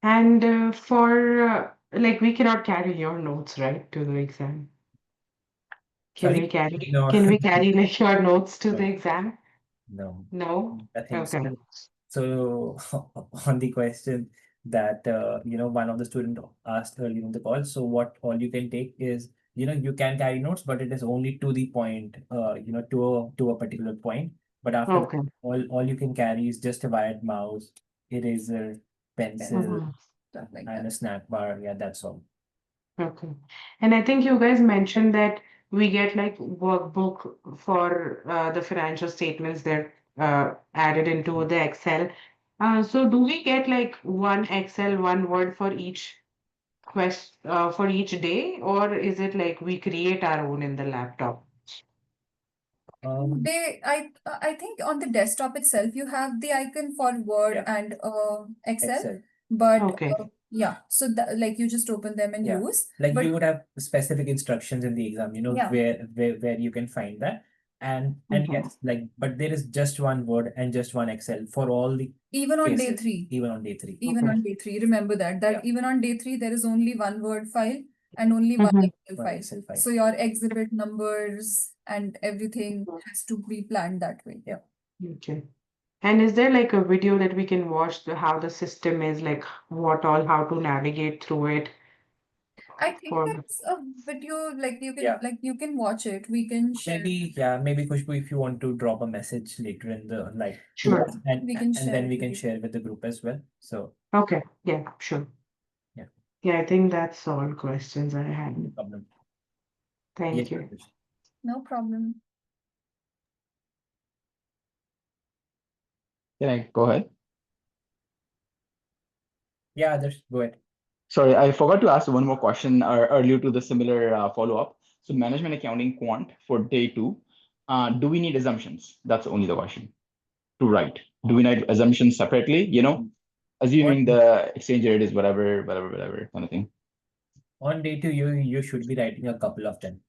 And for like we cannot carry your notes, right, to the exam. Can we Sorry? carry? No. Can we carry like your notes to No. the exam? No, No. nothing. Okay. So on the question that one of the student asked earlier in the call, so what all you can take is, you can carry notes, but it is only to the point, to a particular point. But after Okay. all you can carry is just a wired mouse, eraser, pencil, Mhm. Stuff like and a that. snack bar. Yeah, that's all. Okay. And I think you guys mentioned that we get like workbook for the financial statements that added into the Excel. So do we get like one Excel, one Word for each for each day, or is it like we create our own in the laptop? I think on the desktop itself you have the icon for Word Yeah. and Excel, Excel. but Okay. yeah, so that, like you just open them and Yeah. use. Like But you would have specific instructions in the exam, Yeah. where you can find that. And Mhm. yes, like, but there is just one Word and just one Excel for all the even on day cases, three, even on day 3. even Okay. on day three, remember that Yeah. even on day three there is only one Word file and only one Mhm. Excel One file. Excel file. So your exhibit numbers and everything has to be planned that way. Yeah. Okay. And is there like a video that we can watch how the system is, like what all, how to navigate through it? I think For that's a video, like Yeah. you can watch it. We can share. Maybe Khushbu, if you want to drop a message later in the to Sure. us, and We can share then it we with can you. share with the group as well. So Okay. Yeah, sure. Yeah. Yeah, I think that's all questions I no had. problem. Thank Yes, you. Khushbu. No problem. Can I go ahead? Yeah, just go ahead. Sorry, I forgot to ask one more question earlier to the similar follow-up. So management accounting quant for day 2, do we need assumptions? That's only the question to write. Do we need assumptions separately? Assuming the exchange rate is whatever kind of thing. On day 2, you should be writing a couple of them.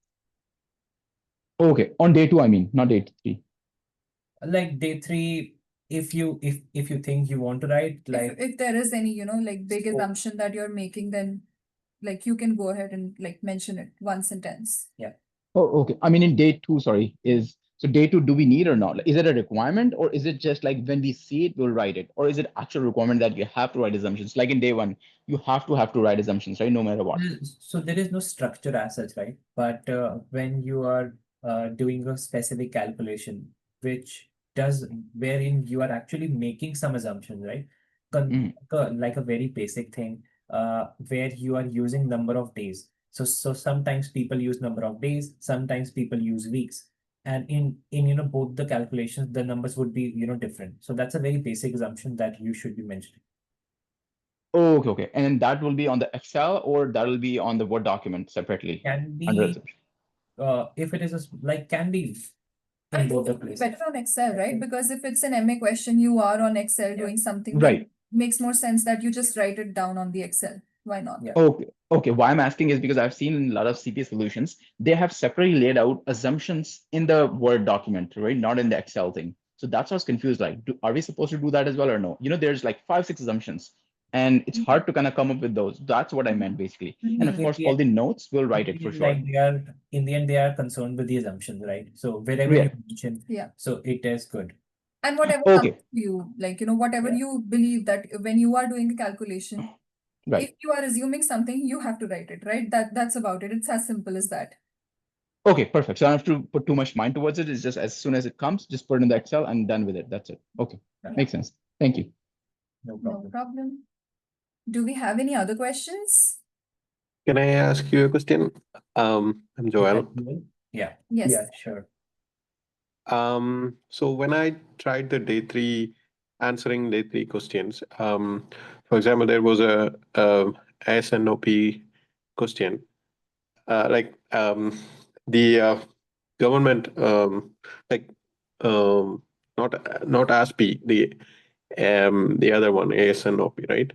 Okay, on day 2, I mean, not day 3. Like day 3, if you think you want to write, like, If there is any, like big So- assumption that you're making, then like you can go ahead and like mention it one sentence. Oh, okay. I mean, in day 2, sorry, so day 2, do we need or not? Like, is it a requirement, or is it just like when we see it, we'll write it? Or is it actual requirement that you have to write assumptions? Like in day 1, you have to write assumptions, right? No matter what. So there is no structure as such, right? But when you are doing a specific calculation, which does wherein you are actually making some assumptions, right? Mhm. Like a very basic thing, where you are using number of days. So sometimes people use number of days, sometimes people use weeks, and in both the calculations, the numbers would be different. So that's a very basic assumption that you should be mentioning. Oh, okay. And then that will be on the Excel, or that will be on the Word document separately Can under be assumption. if it is can be I in both think the it's places. better on Excel, right? Because if it's an MA question, you are on Excel doing something, Right. then makes more sense that you just write it down on the Excel. Why not? Yeah. Okay. Why I'm asking is because I've seen in a lot of CPA solutions, they have separately laid out assumptions in the Word document, right? Not in the Excel thing. So that's why I was confused. Like, are we supposed to do that as well or no? There's like 5, 6 assumptions, and it's hard to kind of come up with those. That's what I meant basically. And of course, all the notes, we'll write it for sure. Like they are in the end, they are concerned with the assumptions, right? So wherever Yeah. you mention, Yeah. so it is good. And whatever Okay. comes to you, like, whatever Yeah. you believe that when you are doing a calculation, Right. if you are assuming something, you have to write it, right? That's about it. It's as simple as that. Okay, perfect. So I don't have to put too much mind towards it. It's just as soon as it comes, just put it in the Excel and done with it. That's it. Okay. Makes sense. Thank you. No No problem. problem. Do we have any other questions? Can I ask you a question? I'm Joel. Yeah. Yes. Yeah, sure. So when I tried the answering day 3 questions, for example, there was a S and OP question. The government, not ASPE, the the other one, ASNOP, right?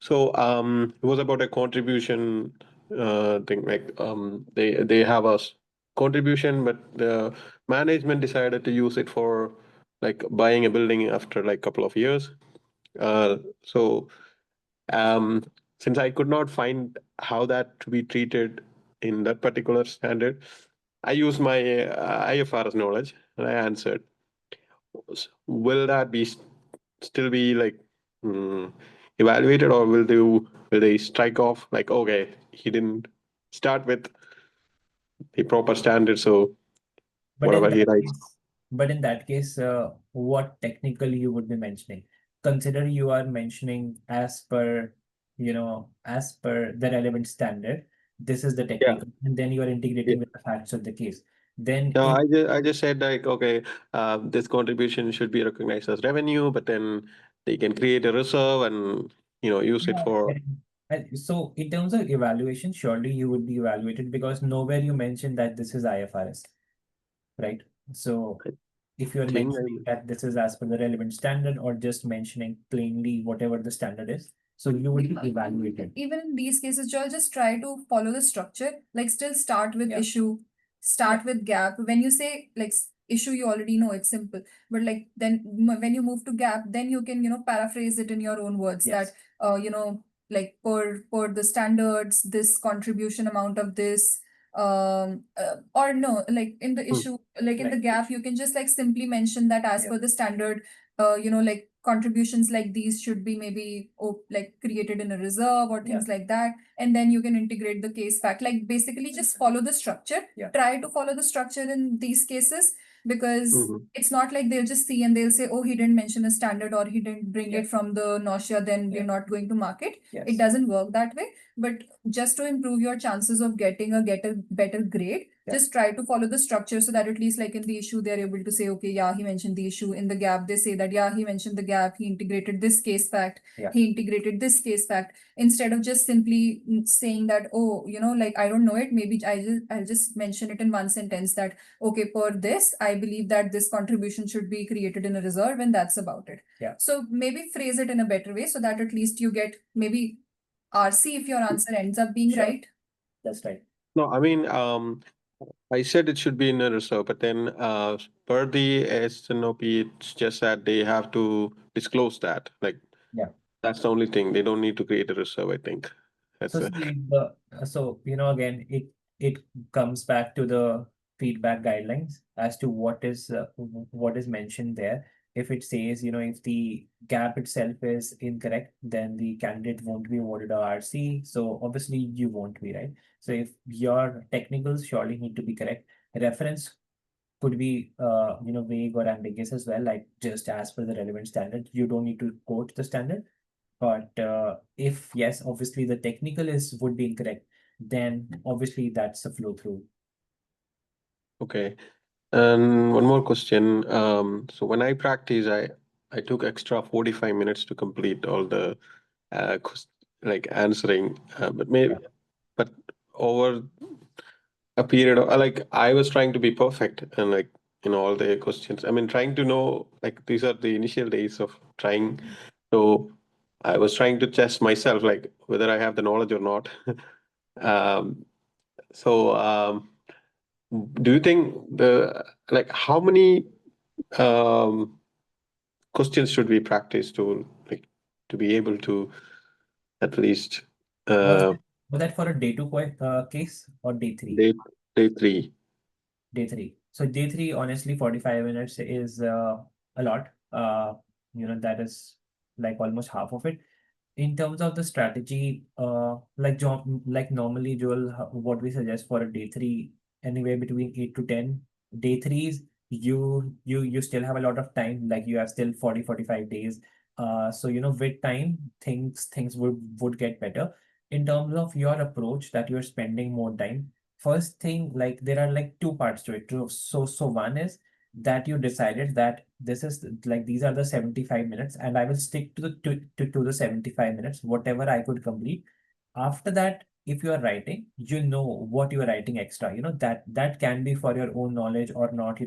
It was about a contribution thing. Like they have a contribution, but the management decided to use it for like buying a building after like couple of years. Uh, so um, since I could not find how that to be treated in that particular standard, I used my IFRS knowledge and I answered. Will that be still be like evaluated, or will they strike off like, okay, he didn't start with the proper standard, so But in whatever he that writes? case, but in that case, what technical you would be mentioning? Consider you are mentioning as per, as per the relevant standard. This is the Yeah. technical, and then you are Yeah. integrating with the facts of the case. Then No, in I just said like, okay, this contribution should be recognized as revenue, but then they can create a reserve and use it yeah, for. so in terms of evaluation, surely you would be evaluated because nowhere you mentioned that this is IFRS, right? So I if you're think mentioning that this is as per the relevant standard or just mentioning plainly whatever the standard is, so you will be evaluated. Even in these cases, Joel, just try to follow the structure. Like still start with Yeah. issue, start with gap. When you say like issue, you already know it's simple. But like then when you move to gap, then you can, paraphrase it in your own words Yes. that, like per the standards, this contribution amount of this, or no, like in the issue, like in the Like gap, you can just like simply mention that as Yeah. per the standard, like contributions like these should be maybe like created in a reserve or things like that, and then you can integrate the case fact. Like basically just follow the structure. Yeah. Try to follow the structure in these cases, because Mhm. it's not like they'll just see and they'll say, oh, he didn't mention a standard or he didn't bring Yeah. it from the nausea, then Yeah. we're not going to mark it. Yes. It doesn't work that way. But just to improve your chances of getting a better grade, Yeah. just try to follow the structure so that at least like in the issue they're able to say, okay, yeah, he mentioned the issue. In the gap they say that, yeah, he mentioned the gap, he integrated this case fact, Yeah. he integrated this case fact, instead of just simply saying that, oh, like I don't know it, maybe I'll just mention it in one sentence that, okay, per this I believe that this contribution should be created in a reserve, and that's about it. Yeah. So maybe phrase it in a better way so that at least you get maybe RC if your answer ends up being Sure. right. That's right. No, I mean, I said it should be in a reserve, but then per the SNOP, it's just that they have to disclose that. Like, Yeah. that's the only thing. They don't need to create a reserve, I think. That's So a, see, again, it comes back to the feedback guidelines as to what is mentioned there. If it says, if the gap itself is incorrect, then the candidate won't be awarded a RC. So obviously you won't be, right? So if your technicals surely need to be correct, reference could be vague or ambiguous as well, like just as per the relevant standard. You don't need to quote the standard. But if yes, obviously the technical would be incorrect, then obviously that's a flow through. okay. And one more question. So when I practice, I took extra 45 minutes to complete all the like answering, but maybe, but over a period of like I was trying to be perfect and like all the questions. I mean, trying to know like these are the initial days of trying. So I was trying to test myself like whether I have the knowledge or not. um, so do you think the like how many um, questions should we practice to like to be able to at least Was uh, that, was that for a day two case or day three? day three? Day three. So day three, honestly, 45 minutes is a lot. That is like almost half of it. In terms of the strategy, like John, like normally, Joel, what we suggest for a day three, anywhere between 8 to 10. Day threes, you still have a lot of time, like you have still 40-45 days. So with time, things would get better. In terms of your approach, that you're spending more time. First thing, like there are like two parts to it. So one is that you decided that this is like these are the 75 minutes and I will stick to the 75 minutes, whatever I could complete. After that, if you are writing, you know what you are writing extra, that can be for your own knowledge or not,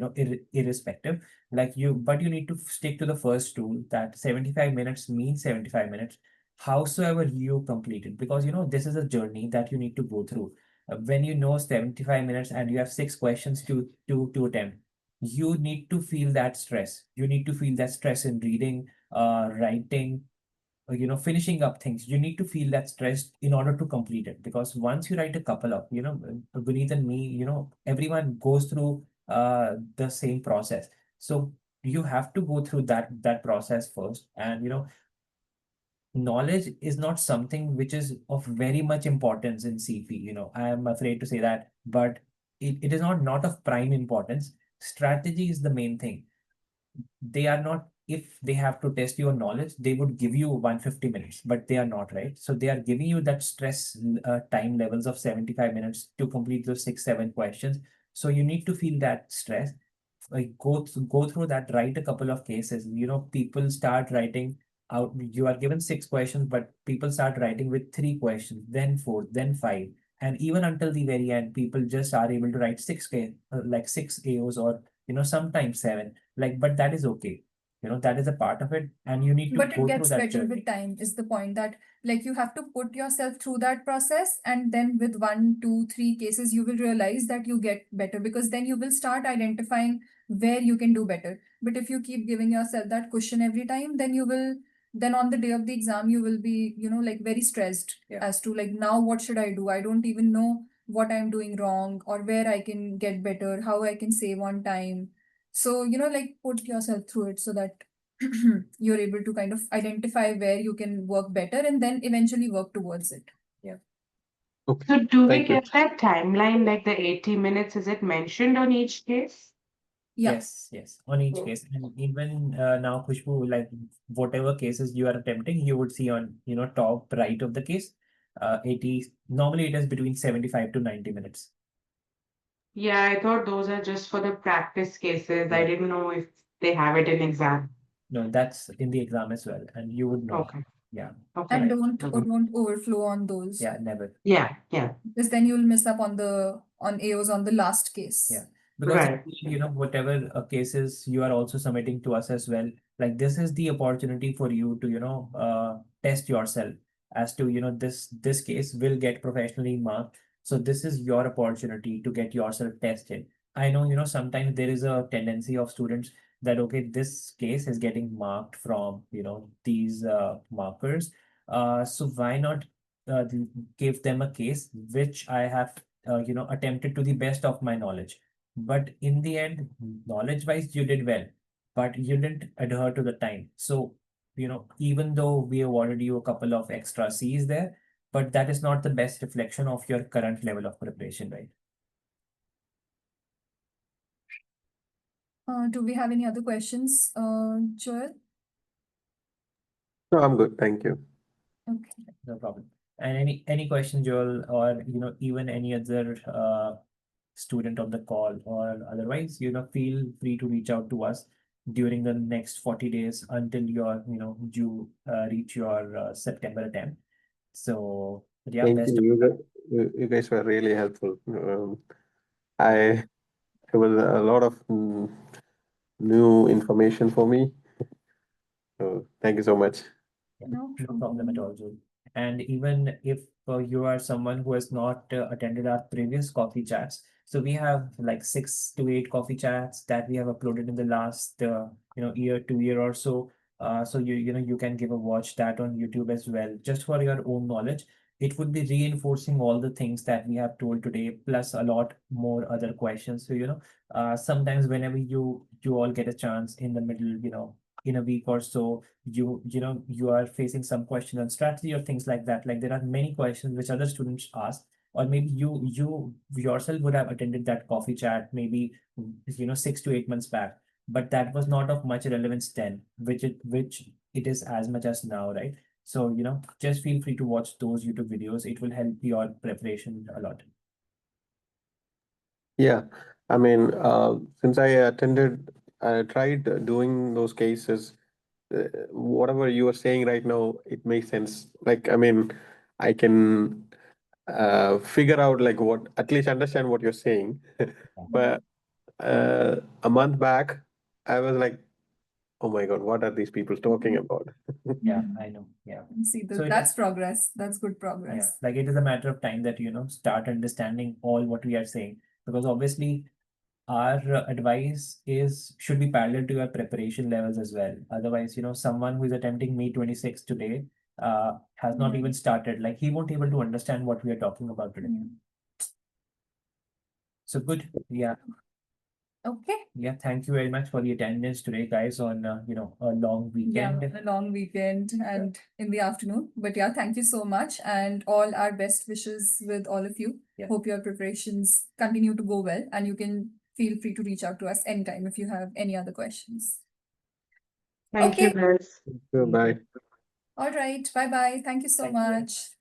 irrespective. But you need to stick to the first rule that 75 minutes means 75 minutes, howsoever you complete it, because this is a journey that you need to go through. When 75 minutes and you have 6 questions to attempt, you need to feel that stress. You need to feel that stress in reading, writing, finishing up things. You need to feel that stress in order to complete it. Because once you write a couple of, Guneet and me, everyone goes through the same process. So you have to go through that process first. And knowledge is not something which is of very much importance in CFE. I am afraid to say that, but it is not of prime importance. Strategy is the main thing. They are not, if they have to test your knowledge, they would give you 150 minutes, but they are not, right? So they are giving you that stress time levels of 75 minutes to complete those 6 7 questions. So you need to feel that stress, like go through that, write a couple of cases. People start writing out. You are given 6 questions, but people start writing with 3 questions, then four, then five, and even until the very end, people just are able to write like 6 AOs, or sometimes 7. But that is okay. That is a part of it, and you need to But it go through gets that better journey. with time, is the point, that like you have to put yourself through that process, and then with 1 2 3 cases you will realize that you get better, because then you will start identifying where you can do better. But if you keep giving yourself that cushion every time, then on the day of the exam you will be like very stressed. Yeah. As to like, now what should I do? I don't even know what I'm doing wrong, or where I can get better, how I can save on time. So like, put yourself through it so that you're able to kind of identify where you can work better, and then eventually work towards it. Yeah. Okay, So do we thank you. get that timeline, like the 80 minutes, is it mentioned on each case? Yeah. Yes, on each Yeah. case. And even now, Khushbu, like whatever cases you are attempting, you would see on, top right of the case, 80, normally it is between 75 to 90 minutes. Yeah, I thought those are just for the practice cases. I Yeah. didn't know if they have it in exam. No, that's in the exam as well, and you would know. Okay. Yeah, Okay. And right. don't overflow on those, Yeah, never. Yeah, yeah, because then you'll miss up on AOs on the last case. Yeah. Because right. whatever cases you are also submitting to us as well, like this is the opportunity for you to, test yourself as to, this case will get professionally marked. So this is your opportunity to get yourself tested. I know, sometimes there is a tendency of students that, okay, this case is getting marked from, these markers. So why not uh, give them a case which I have attempted to the best of my knowledge. But in the end, knowledge wise, you did well, but you didn't adhere to the time. So, even though we awarded you a couple of extra C's there, but that is not the best reflection of your current level of preparation, right? Do we have any other questions, Joel? No, I'm good, thank you. Okay. No problem. And any question, Joel, or even any other student on the call or otherwise, feel free to reach out to us during the next 40 days until you reach your September attempt. So yeah, Thank best. you. You guys were really helpful. I It was a lot of new information for me. So thank you so much. Yeah, No no problem at problem. all, Joel. And even if you are someone who has not attended our previous coffee chats, so we have like 6 to 8 coffee chats that we have uploaded in the last year, 2 year or so. So you can give a watch that on YouTube as well, just for your own knowledge. It would be reinforcing all the things that we have told today, plus a lot more other questions. So sometimes whenever you all get a chance in the middle, in a week or so, you are facing some question on strategy or things like that, like there are many questions which other students ask, or maybe you yourself would have attended that coffee chat maybe 6 to 8 months back, but that was not of much relevance then, which it is as much as now, right? So just feel free to watch those YouTube videos. It will help your preparation a lot. Yeah, I mean, since I tried doing those cases. Whatever you are saying right now, it makes sense. Like, I mean, I can figure out like what, at least understand what you're saying. But a month back, I was like, oh my God, what are these people talking about? Yeah, I know. Yeah. See, So it that's is- progress. That's good Yeah, progress. like it is a matter of time that, start understanding all what we are saying, because obviously our advice should be parallel to your preparation levels as well. Otherwise, someone who is attempting May 26 today has not Yeah. even started. Like he won't able to understand what we are talking about today. So good. Yeah. Okay. Yeah. Thank you very much for the attendance today, guys, on a long weekend. Yeah, a long weekend and in the afternoon. But yeah, thank you so much, and all our best wishes with all of you. Yeah. Hope your preparations continue to go well, and you can feel free to reach out to us anytime if you have any other questions. Thank you, Okay. guys. Bye. All right. Bye bye. Thank you so Thank you very much.